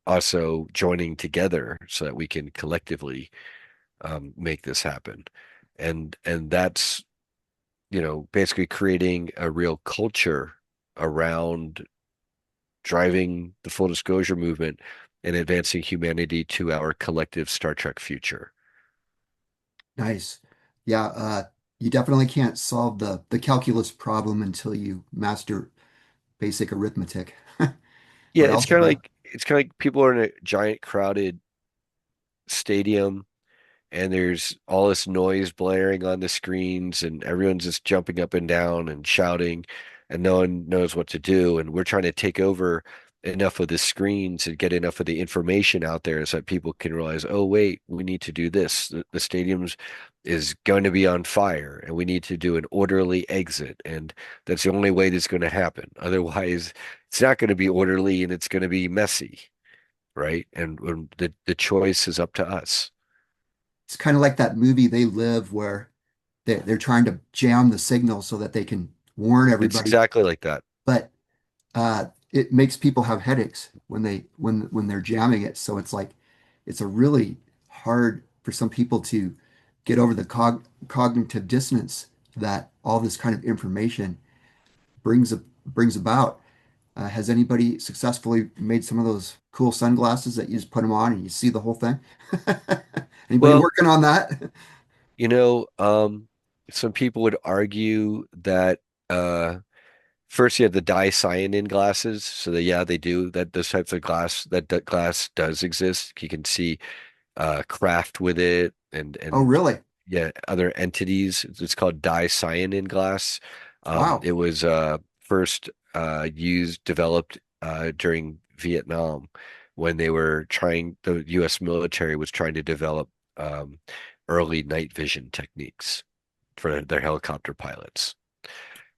also joining together so that we can collectively make this happen. And that's basically creating a real culture around driving the full disclosure movement and advancing humanity to our collective Star Trek future. Nice. Yeah, you definitely can't solve the calculus problem until you master basic arithmetic Yeah, or algebra. it's kind of like people are in a giant crowded stadium, and there's all this noise blaring on the screens, and everyone's just jumping up and down and shouting, and no one knows what to do, and we're trying to take over enough of the screens and get enough of the information out there so that people can realize, oh wait, we need to do this. The stadium's is going to be on fire, and we need to do an orderly exit, and that's the only way that's going to happen. Otherwise it's not going to be orderly, and it's going to be messy, right? And the choice is up to us. It's kind of like that movie They Live where they're trying to jam the signal so that they can warn It's everybody. exactly like that. But It makes people have headaches when they're jamming it. So it's like it's a really hard for some people to get over the cognitive dissonance that all this kind of information brings about. Has anybody successfully made some of those cool sunglasses that you just put them on and you see the whole thing? Anybody Well, working on that? you know, some people would argue that first you have the dicyanin glasses, so that yeah, they do that. Those types of glass that glass does exist. You can see craft with it Oh, and really? yeah, other entities. It's called dicyanin glass. Wow. It was first developed during Vietnam when the U.S. military was trying to develop um, early night vision techniques for their helicopter pilots.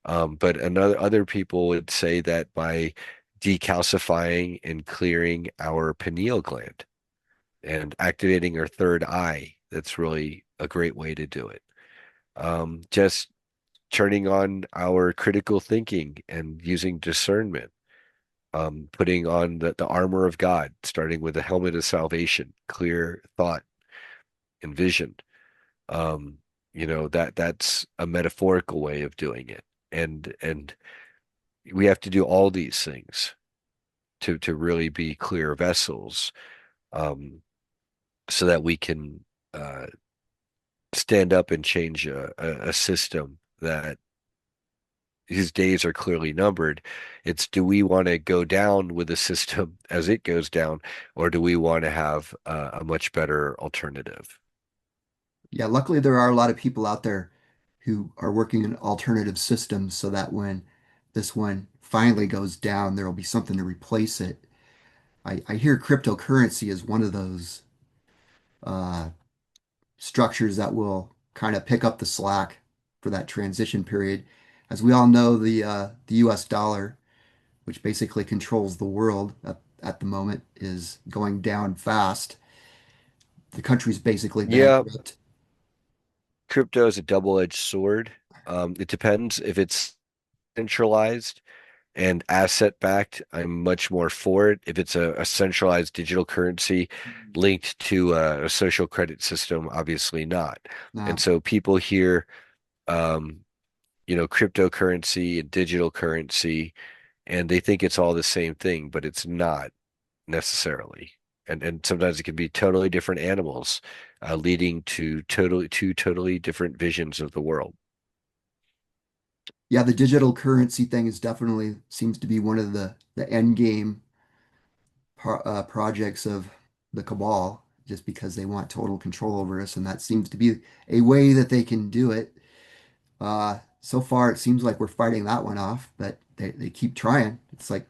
But other people would say that by decalcifying and clearing our pineal gland and activating our third eye, that's really a great way to do it. Just turning on our critical thinking and using discernment, putting on the armor of God, starting with the helmet of salvation, clear thought and vision. Um, that's a metaphorical way of doing it. And we have to do all these things to really be clear vessels, um, so that we can uh, stand up and change a system that his days are clearly numbered. It's do we want to go down with the system as it goes down, or do we want to have a much better alternative? Yeah, luckily there are a lot of people out there who are working in alternative systems so that when this one finally goes down, there will be something to replace it. I hear cryptocurrency is one of those uh, structures that will kind of pick up the slack for that transition period. As we all know, the US dollar, which basically controls the world at the moment, is going down fast. The country's basically Yeah, bankrupt. crypto is a double-edged sword. It depends if it's centralized and asset backed. I'm much more for it. If it's a centralized digital currency linked to a social credit system, obviously not. And Now, so people hear, um, cryptocurrency and digital currency, and they think it's all the same thing, but it's not necessarily. And sometimes it can be totally different animals, leading to two totally different visions of the world. yeah, the digital currency thing is definitely seems to be one of the end game projects of the cabal, just because they want total control over us, and that seems to be a way that they can do it. So far, it seems like we're fighting that one off, but they keep trying. It's like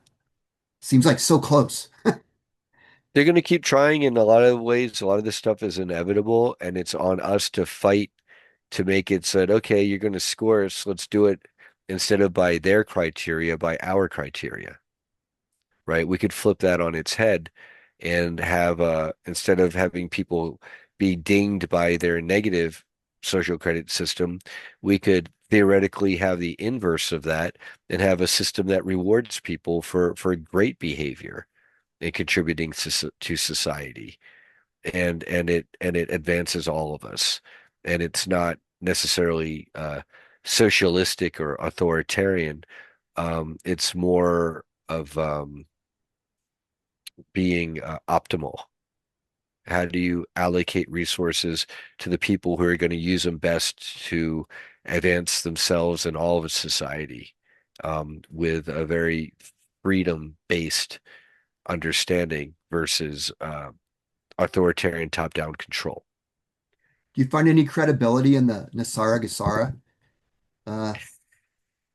seems like so close. They're going to keep trying in a lot of ways. A lot of this stuff is inevitable, and it's on us to fight to make it said, okay, you're going to score us. Let's do it instead of by their criteria, by our criteria, right? We could flip that on its head and have, instead of having people be dinged by their negative social credit system, we could theoretically have the inverse of that and have a system that rewards people for great behavior and contributing to society, and it advances all of us, and it's not necessarily socialistic or authoritarian. It's more of being optimal. How do you allocate resources to the people who are going to use them best to advance themselves and all of society, with a very freedom-based understanding versus authoritarian top-down control? Do you find any credibility in the Nasara Gasara uh,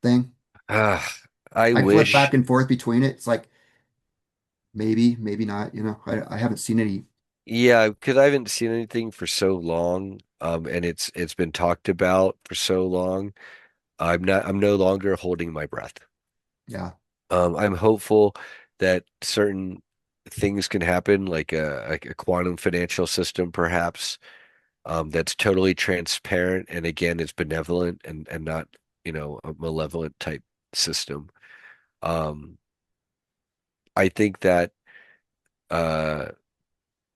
thing? Ah, I I flip wish. back and forth between it. It's like maybe, maybe not. I haven't seen any. Yeah, because I haven't seen anything for so long, and it's been talked about for so long. I'm no longer holding my breath. Yeah. I'm hopeful that certain things can happen, like a quantum financial system, perhaps, that's totally transparent and again is benevolent and not, a malevolent type system. Um, I think that uh,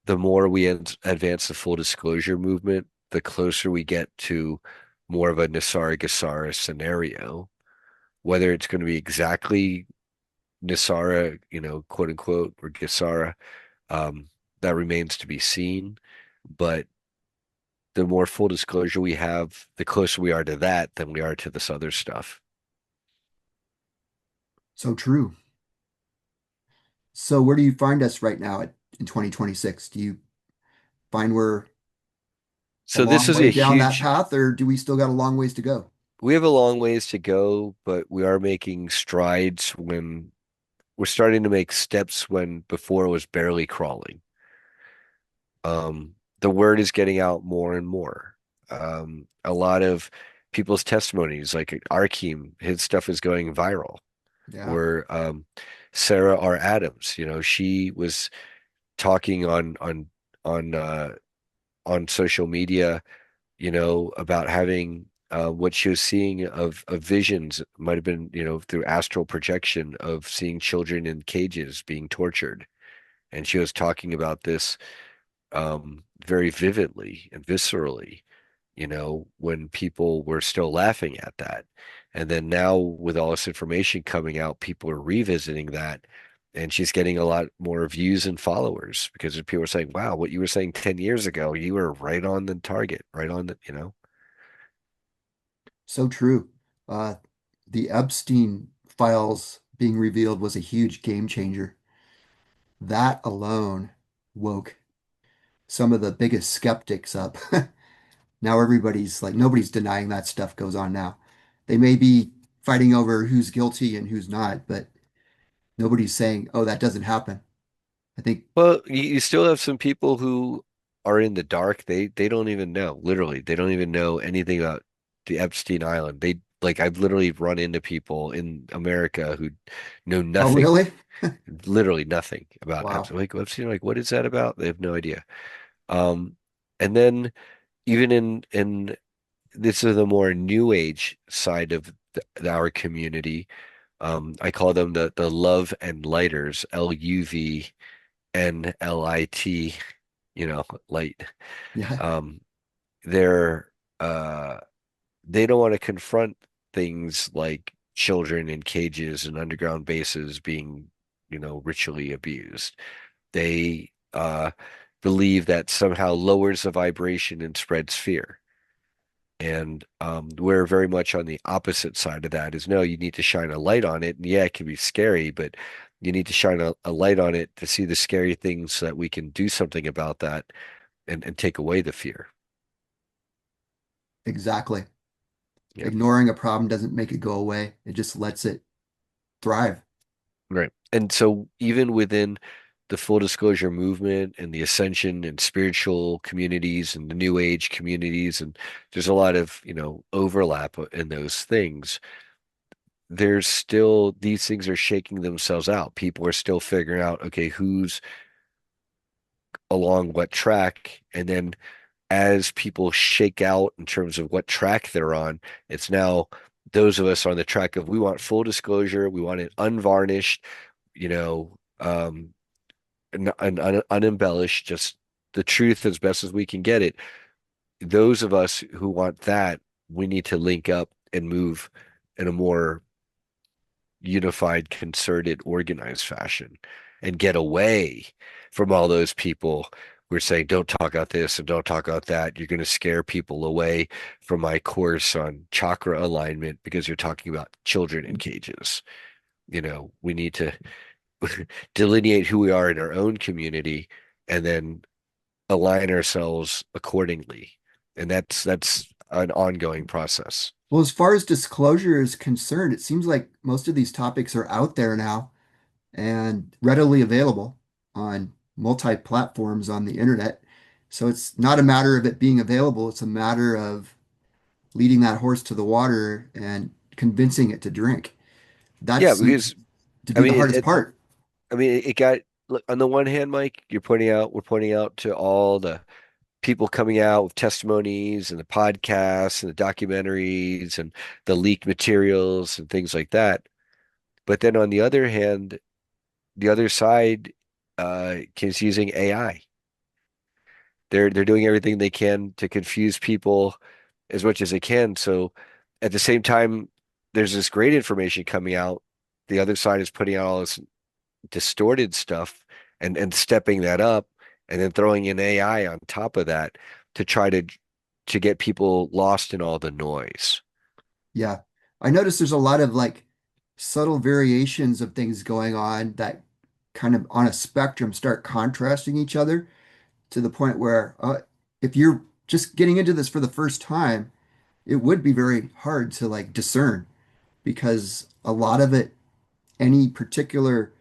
the more we advance the full disclosure movement, the closer we get to more of a Nassara Gassara scenario. Whether it's going to be exactly Nassara, quote unquote, or Gassara, um, that remains to be seen. But the more full disclosure we have, the closer we are to that than we are to this other stuff. So true. So where do you find us right now in 2026? Do you find we're a So this long is way a down that huge, path, or do we still got a long ways to go? we have a long ways to go, but we are making strides when we're starting to make steps when before it was barely crawling. The word is getting out more and more. A lot of people's testimonies, like Arkeem, his stuff is going viral. Yeah. Or Sarah R. Adams, she was talking on on social media, about having what she was seeing of visions. It might have been, through astral projection of seeing children in cages being tortured. And she was talking about this very vividly and viscerally, when people were still laughing at that. And then now, with all this information coming out, people are revisiting that. And she's getting a lot more views and followers because people are saying, wow, what you were saying 10 years ago, you were right on the target, right on the. So true. Uh, the Epstein files being revealed was a huge game changer. That alone woke some of the biggest skeptics up. Now everybody's like, nobody's denying that stuff goes on now. They may be fighting over who's guilty and who's not, but nobody's saying, oh, that doesn't happen. I think, Well, you still have some people who are in the dark. They don't even know, literally, they don't even know anything about the Epstein Island. I've literally run into people in America who know oh, nothing, really? literally nothing about Wow. Epstein. Like Epstein, like what is that about? They have no idea. Um, and then even in this is the more new age side of our community. I call them the love and lighters, LUVNLIT, light. Yeah, Um, they're uh they don't want to confront things like children in cages and underground bases being, ritually abused. They believe that somehow lowers the vibration and spreads fear. And we're very much on the opposite side of that is no, you need to shine a light on it. And yeah, it can be scary, but you need to shine a light on it to see the scary things so that we can do something about that and take away the fear. exactly. Yeah. Ignoring a problem doesn't make it go away. It just lets it thrive. Right. And so even within the full disclosure movement and the ascension and spiritual communities and the new age communities, and there's a lot of, overlap in those things. There's still these things are shaking themselves out. People are still figuring out, okay, who's along what track. And then as people shake out in terms of what track they're on, it's now those of us on the track of we want full disclosure, we want it unvarnished, and unembellished, just the truth as best as we can get it. Those of us who want that, we need to link up and move in a more unified, concerted, organized fashion and get away from all those people who are saying, don't talk about this and don't talk about that. You're going to scare people away from my course on chakra alignment because you're talking about children in cages. We need to delineate who we are in our own community and then align ourselves accordingly. And that's an ongoing process. Well, as far as disclosure is concerned, it seems like most of these topics are out there now and readily available on multi-platforms on the internet. So it's not a matter of it being available, it's a matter of leading that horse to the water and convincing it to drink. That Yeah, seems because to I be the mean, hardest part. it got look, on the one hand, Mike, we're pointing out to all the people coming out with testimonies and the podcasts and the documentaries and the leaked materials and things like that. But then on the other hand, the other side is using AI. They're doing everything they can to confuse people as much as they can. So at the same time, there's this great information coming out. The other side is putting out all this distorted stuff and stepping that up and then throwing in AI on top of that to try to get people lost in all the noise. Yeah. I noticed there's a lot of like subtle variations of things going on that kind of on a spectrum start contrasting each other to the point where if you're just getting into this for the first time, it would be very hard to like discern because a lot of it, any particular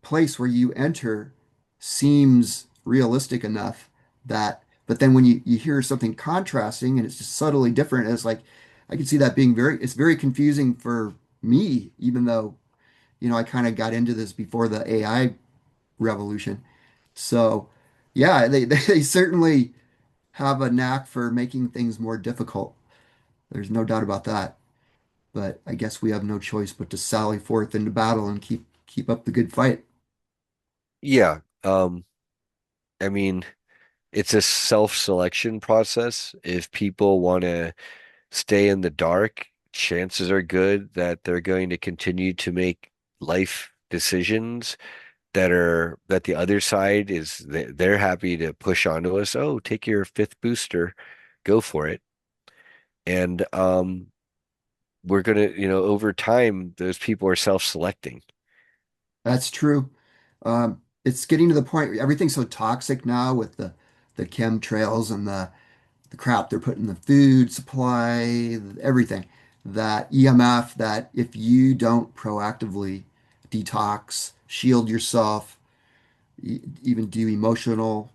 place where you enter seems realistic enough that, but then when you hear something contrasting and it's just subtly different, it's like I can see that being it's very confusing for me, even though, I kind of got into this before the AI revolution. So yeah, they certainly have a knack for making things more difficult. There's no doubt about that. But I guess we have no choice but to sally forth into battle and keep up the good fight. Yeah. I mean, it's a self-selection process. If people want to stay in the dark, chances are good that they're going to continue to make life decisions that the other side is they're happy to push onto us. Oh, take your fifth booster, go for it. And we're gonna, over time, those people are self-selecting. That's true. It's getting to the point where everything's so toxic now with the chemtrails and the crap they're putting in the food supply, everything. That EMF, that if you don't proactively detox, shield yourself, even do emotional,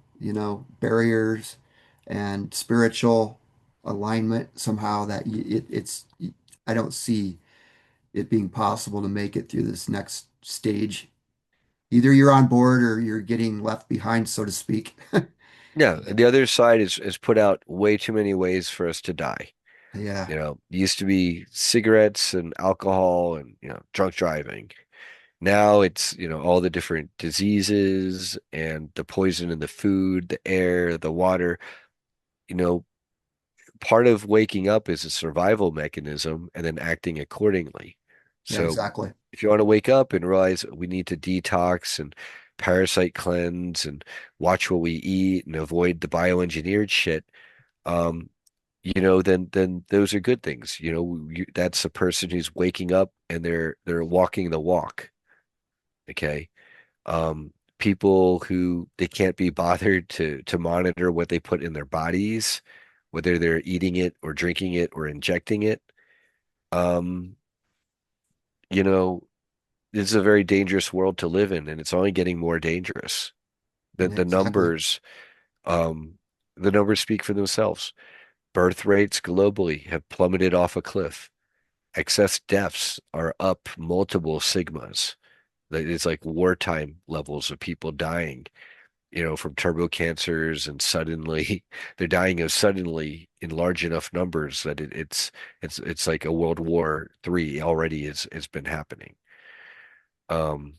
barriers and spiritual alignment somehow that I don't see it being possible to make it through this next stage. Either you're on board or you're getting left behind, so to speak. Yeah, and the other side is put out way too many ways for us to die. Yeah, It used to be cigarettes and alcohol and, drunk driving. Now it's, all the different diseases and the poison in the food, the air, the water. You know, Part of waking up is a survival mechanism and then acting accordingly. yeah, So exactly. if you want to wake up and realize we need to detox and parasite cleanse and watch what we eat and avoid the bioengineered shit, um, then those are good things. That's a person who's waking up and they're walking the walk. Okay. People who they can't be bothered to monitor what they put in their bodies, whether they're eating it or drinking it or injecting it. Um, you know, this is a very dangerous world to live in, and it's only getting more dangerous. The Yeah, the exactly. numbers, um, the numbers speak for themselves. Birth rates globally have plummeted off a cliff. Excess deaths are up multiple sigmas. It's like wartime levels of people dying, from turbo cancers, and suddenly they're dying of suddenly in large enough numbers that it's like a World War III already is has been happening. Um,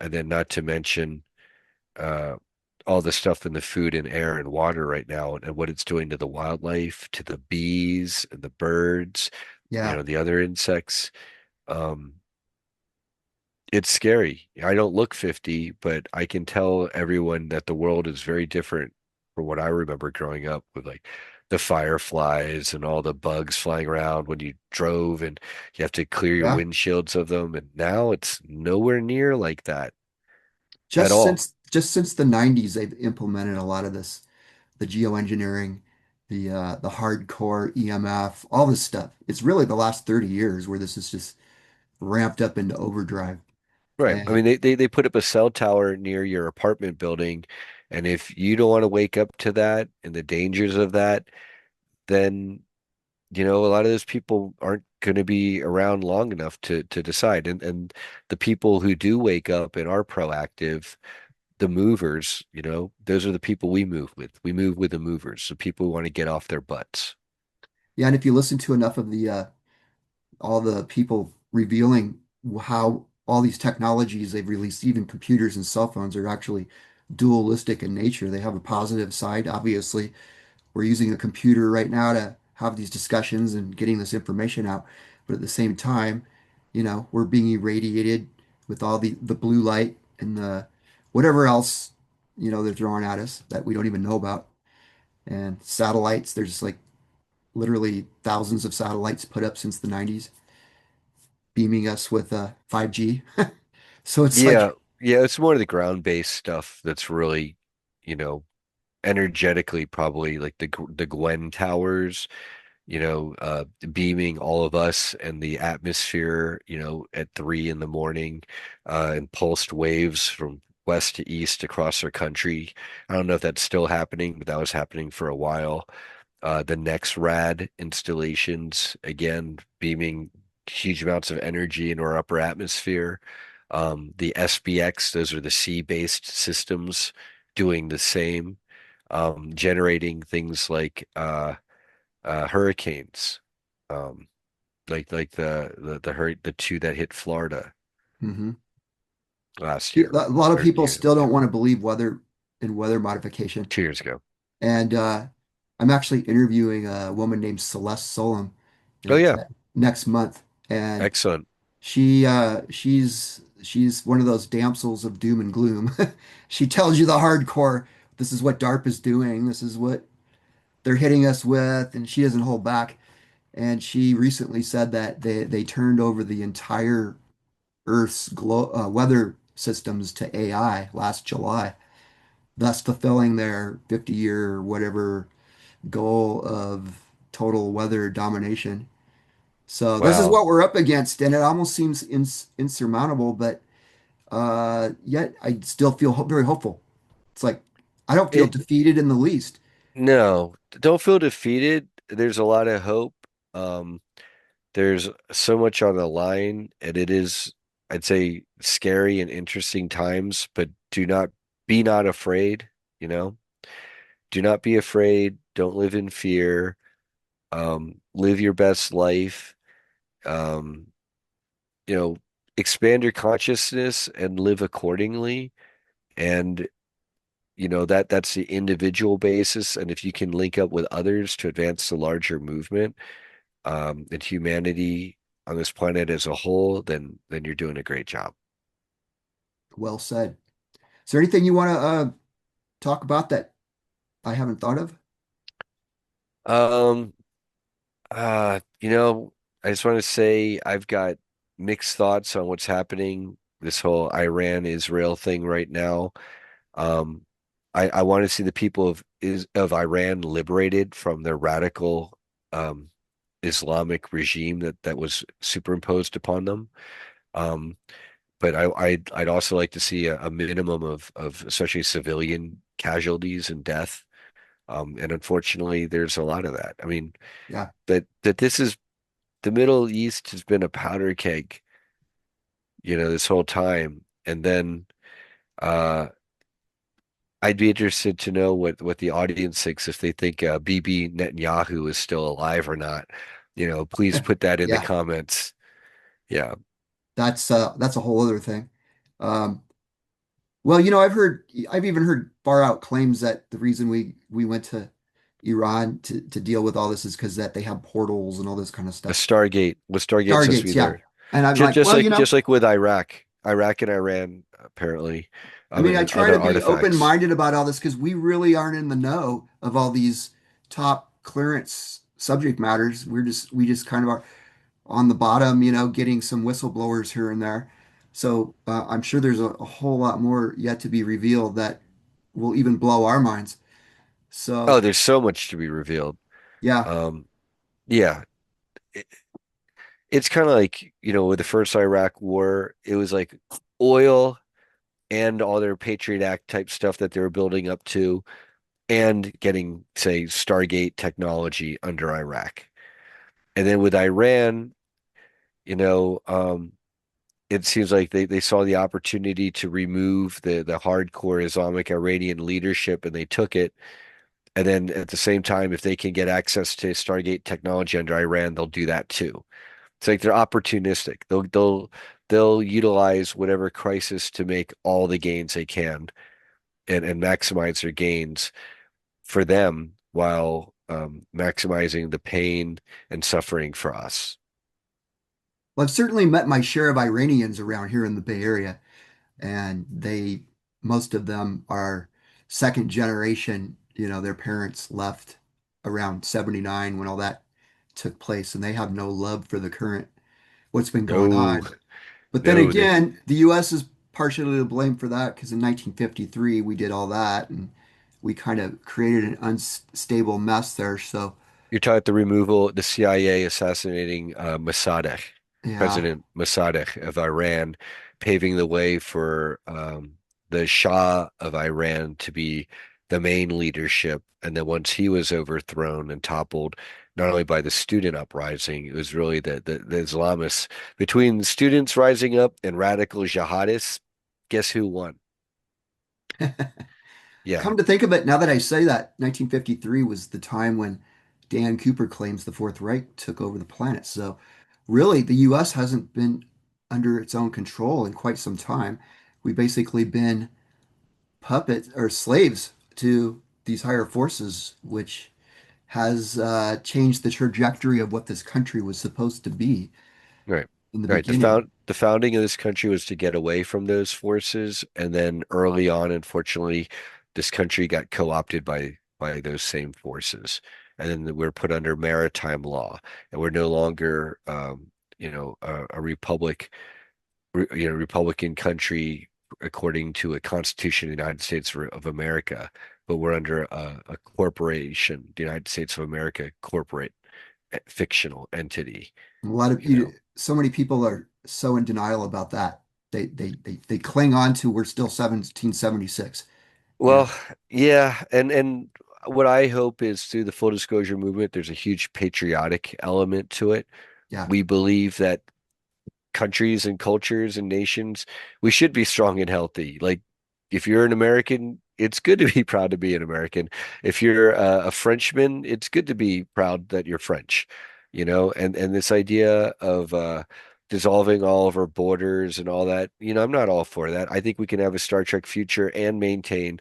and then not to mention uh all the stuff in the food and air and water right now and what it's doing to the wildlife, to the bees and the birds, Yeah, the other insects. Um, It's scary. I don't look 50, but I can tell everyone that the world is very different from what I remember growing up with like the fireflies and all the bugs flying around when you drove and you have to clear your yeah. windshields of them. And now it's nowhere near like that at Just all. since the 90s, they've implemented a lot of this, the geoengineering, the hardcore EMF, all this stuff. It's really the last 30 years where this is just ramped up into overdrive. Right. I mean, And they put up a cell tower near your apartment building. And if you don't want to wake up to that and the dangers of that, then a lot of those people aren't going to be around long enough to decide. And the people who do wake up and are proactive, the movers, those are the people we move with. We move with the movers, the people who want to get off their butts. if you listen to enough of the all the people revealing how all these technologies they've released, even computers and cell phones, are actually dualistic in nature. They have a positive side, obviously. We're using a computer right now to have these discussions and getting this information out, but at the same time, we're being irradiated with all the blue light and the whatever else, they're throwing at us that we don't even know about. And satellites, there's like literally thousands of satellites put up since the 90s, beaming us with 5G. So it's Yeah, like, yeah, it's more of the ground-based stuff that's really, you know, energetically probably like the Gwen towers, beaming all of us and the atmosphere, at 3 in the morning, and pulsed waves from west to east across our country. I don't know if that's still happening, but that was happening for a while. The next rad installations, again, beaming huge amounts of energy into our upper atmosphere. The SBX, those are the sea-based systems doing the same, generating things like hurricanes, um, like the two that hit Florida mhm. last year A lot of or people year, still yeah, don't want to believe weather modification. 2 years ago. And I'm actually interviewing a woman named Celeste Solum Oh yeah, next month. And excellent. she's one of those damsels of doom and gloom. She tells you the hardcore, this is what DARPA is doing, this is what they're hitting us with, and she doesn't hold back. And she recently said that they turned over the entire Earth's weather systems to AI last July, thus fulfilling their 50-year whatever goal of total weather domination. So this is Wow. what we're up against, and it almost seems insurmountable, but yet I still feel very hopeful. It's like I don't feel It defeated in the least. No, don't feel defeated. There's a lot of hope. Um, there's so much on the line, and it is, I'd say, scary and interesting times, but be not afraid, you know? Do not be afraid. Don't live in fear. Live your best life. Um, you know, expand your consciousness and live accordingly. And that's the individual basis. And if you can link up with others to advance the larger movement, and humanity on this planet as a whole, then you're doing a great job. Well said. Is there anything you want to talk about that I haven't thought of? Um, I just want to say I've got mixed thoughts on what's happening, this whole Iran-Israel thing right now. Um, I want to see the people of Iran liberated from their radical um, Islamic regime that was superimposed upon them. Um, but I'd also like to see a minimum of especially civilian casualties and death. And unfortunately, there's a lot of that. I mean, Yeah. that this is the Middle East has been a powder keg, this whole time. And then uh, I'd be interested to know what the audience thinks if they think Bibi Netanyahu is still alive or not. Please put that in the Yeah. comments. Yeah, That's a whole other thing. Um, well, I've even heard far out claims that the reason we went to Iran to deal with all this is because that they have portals and all this kind of a stuff. Stargate. What Stargate supposed to be Stargates, yeah. there? And I'm Just like, just well, like just like with Iraq and Iran apparently, I mean, I and try other to be artifacts. open-minded about all this because we really aren't in the know of all these top clearance subject matters. We just kind of are on the bottom, getting some whistleblowers here and there. So I'm sure there's a whole lot more yet to be revealed that will even blow our minds. Oh, So there's so much to be revealed. yeah, Um, yeah, it, it's kind of like, with the first Iraq war, it was like oil and all their Patriot Act type stuff that they were building up to, and getting, say, Stargate technology under Iraq. And then with Iran, you know, um, it seems like they saw the opportunity to remove the hardcore Islamic Iranian leadership and they took it. And then at the same time, if they can get access to Stargate technology under Iran, they'll do that too. It's like they're opportunistic. they'll utilize whatever crisis to make all the gains they can and maximize their gains for them while maximizing the pain and suffering for us. Well, I've certainly met my share of Iranians around here in the Bay Area, and most of them are second generation. Their parents left around 79 when all that took place, and they have no love for the current what's been going No, on. But then no, they, again, the U.S. is partially to blame for that because in 1953 we did all that and we kind of created an unstable mess there. So you're talking about the removal, the CIA assassinating Mossadegh, yeah, President Mossadegh of Iran, paving the way for the Shah of Iran to be the main leadership. And then once he was overthrown and toppled, not only by the student uprising, it was really the Islamists. Between the students rising up and radical jihadists, guess who won? Yeah, come to think of it, now that I say that, 1953 was the time when Dan Cooper claims the Fourth Reich took over the planet. So really, the U.S. hasn't been under its own control in quite some time. We've basically been puppets or slaves to these higher forces, which has changed the trajectory of what this country was supposed to be right. in the Right. beginning. The founding of this country was to get away from those forces, and then early on, unfortunately, this country got co-opted by those same forces, and then we're put under maritime law, and we're no longer, a republic, Republican country according to a Constitution of the United States of America, but we're under a corporation, the United States of America corporate fictional entity, A lot of you know. so many people are so in denial about that. They cling on to we're still 1776. You know, Well, yeah, and what I hope is through the full disclosure movement, there's a huge patriotic element to it. yeah. We believe that countries and cultures and nations, we should be strong and healthy. Like if you're an American, it's good to be proud to be an American. If you're a Frenchman, it's good to be proud that you're French, and this idea of dissolving all of our borders and all that, I'm not all for that. I think we can have a Star Trek future and maintain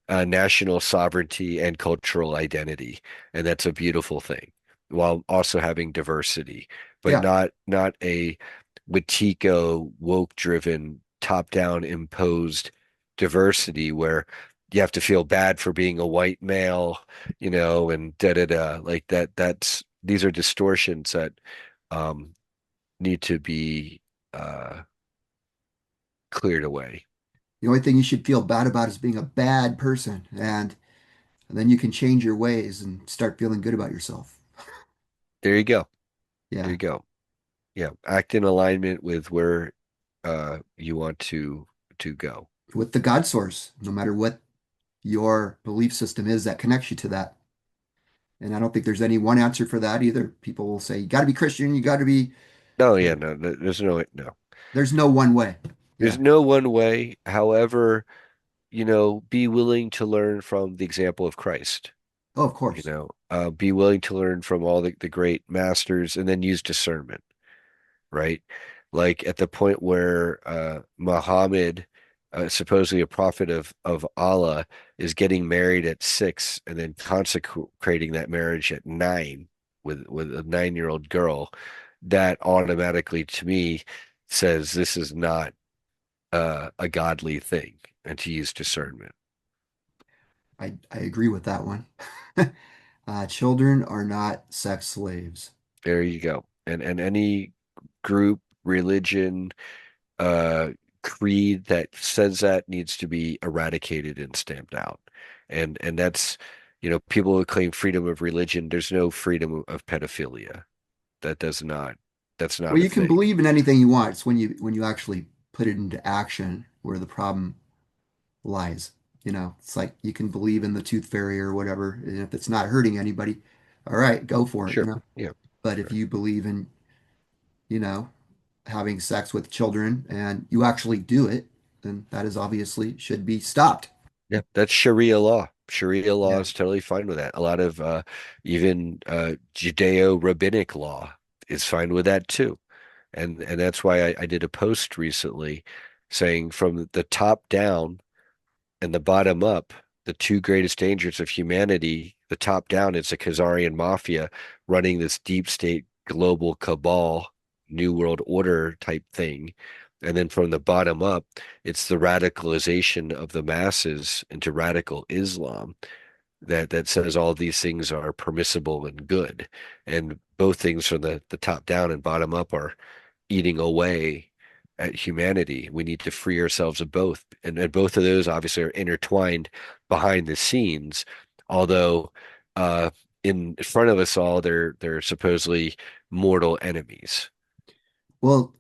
national sovereignty and cultural identity, and that's a beautiful thing, while also having diversity, but Yeah. not a Wetiko woke-driven, top-down imposed diversity where you have to feel bad for being a white male, and da da da like that. These are distortions that um, need to be uh, cleared away. The only thing you should feel bad about is being a bad person, and then you can change your ways and start feeling good about yourself. There you go. There Yeah. you go. Yeah, act in alignment with where you want to go. With the God source, no matter what your belief system is that connects you to that. And I don't think there's any one answer for that either. People will say, you got to be Christian, you got to be, No, but yeah, no, there's no. there's no one way. There's Yeah. no one way. However, be willing to learn from the example of Christ. Oh, of course. Be willing to learn from all the great masters and then use discernment, right? Like at the point where Muhammad, supposedly a prophet of Allah, is getting married at 6 and then consecrating that marriage at 9 with a 9-year-old girl, that automatically to me says this is not a godly thing, and to use discernment. I agree with that one. Children are not sex slaves. There you go. And any group, religion, uh, creed that says that needs to be eradicated and stamped out. And that's, people who claim freedom of religion, there's no freedom of pedophilia. That does not, that's Well, not a you can thing. believe in anything you want. It's when you actually put it into action where the problem lies. It's like you can believe in the tooth fairy or whatever, and if it's not hurting anybody, all right, go for it. Sure. Yeah. But if Right. you believe in, you know, having sex with children and you actually do it, then that is obviously should be stopped. Yeah. That's Sharia law. Sharia law Yeah. is totally fine with that. A lot of even Judeo-rabbinic law is fine with that too. And that's why I did a post recently saying from the top down and the bottom up, the two greatest dangers of humanity, the top down is the Khazarian mafia running this deep state global cabal, New World Order type thing. And then from the bottom up, it's the radicalization of the masses into radical Islam that says all these things are permissible and good. And both things from the top down and bottom up are eating away at humanity. We need to free ourselves of both. And both of those obviously are intertwined behind the scenes, although uh, in front of us all, they're supposedly mortal enemies. Well,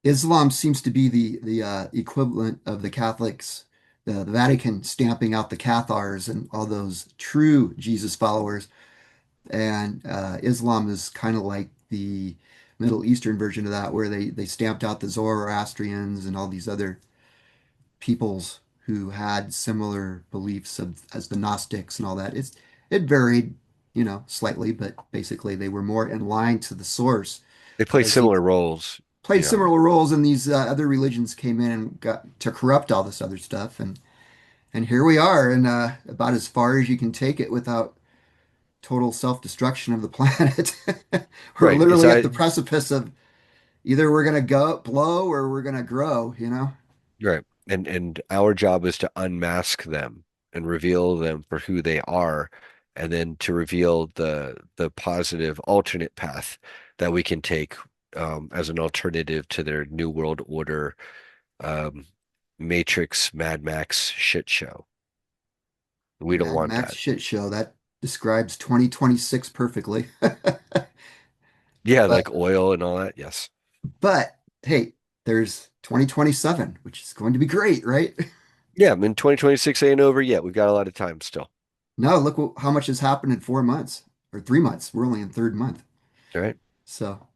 Islam seems to be the equivalent of the Catholics, the Vatican stamping out the Cathars and all those true Jesus followers. And Islam is kind of like the Middle Eastern version of that, where they stamped out the Zoroastrians and all these other peoples who had similar beliefs as the Gnostics and all that. It varied, slightly, but basically they were more in line to the source They play as the similar roles, played similar roles, and these other religions came in and got to corrupt all this other stuff, and here we are, and about as far as you can take it without total self-destruction of the planet. We're right. It's literally at the precipice of either we're gonna go blow or we're gonna grow. right. And our job is to unmask them and reveal them for who they are, and then to reveal the positive alternate path that we can take as an alternative to their New World Order um, Matrix Mad Max shit show. We don't Mad want Max that. shit show that describes 2026 perfectly. Yeah, But like oil and all that. Yes. but hey, there's 2027, which is going to be great, right? Yeah, I mean 2026 ain't over yet. We've got a lot of time still. Now look how much has happened in 4 months or 3 months. We're only in third month. All right. So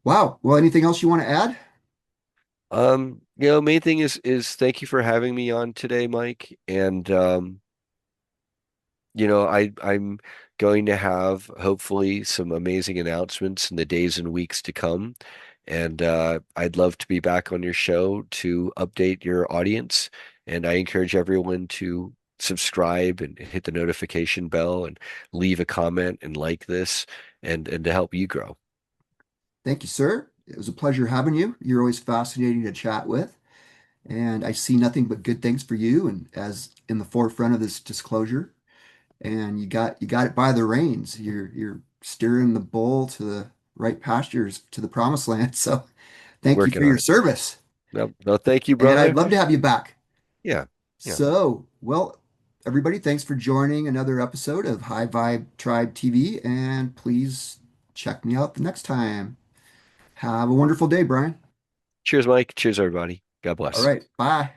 wow. Well, anything else you want to add? Main thing is thank you for having me on today, Mike. And I'm going to have hopefully some amazing announcements in the days and weeks to come. And I'd love to be back on your show to update your audience. And I encourage everyone to subscribe and hit the notification bell and leave a comment and like this and to help you grow. Thank you, sir. It was a pleasure having you. You're always fascinating to chat with, and I see nothing but good things for you and as in the forefront of this disclosure. And you got it by the reins. You're steering the bull to the right pastures to the promised land. So thank you for Working your on it. service. No, thank you, And I'd brother. love to have you back. Yeah. Yeah. So, well, everybody, thanks for joining another episode of High Vibe Tribe TV, and please check me out the next time. Have a wonderful day, Brian. Cheers, Mike. Cheers, everybody. God All bless. right, bye.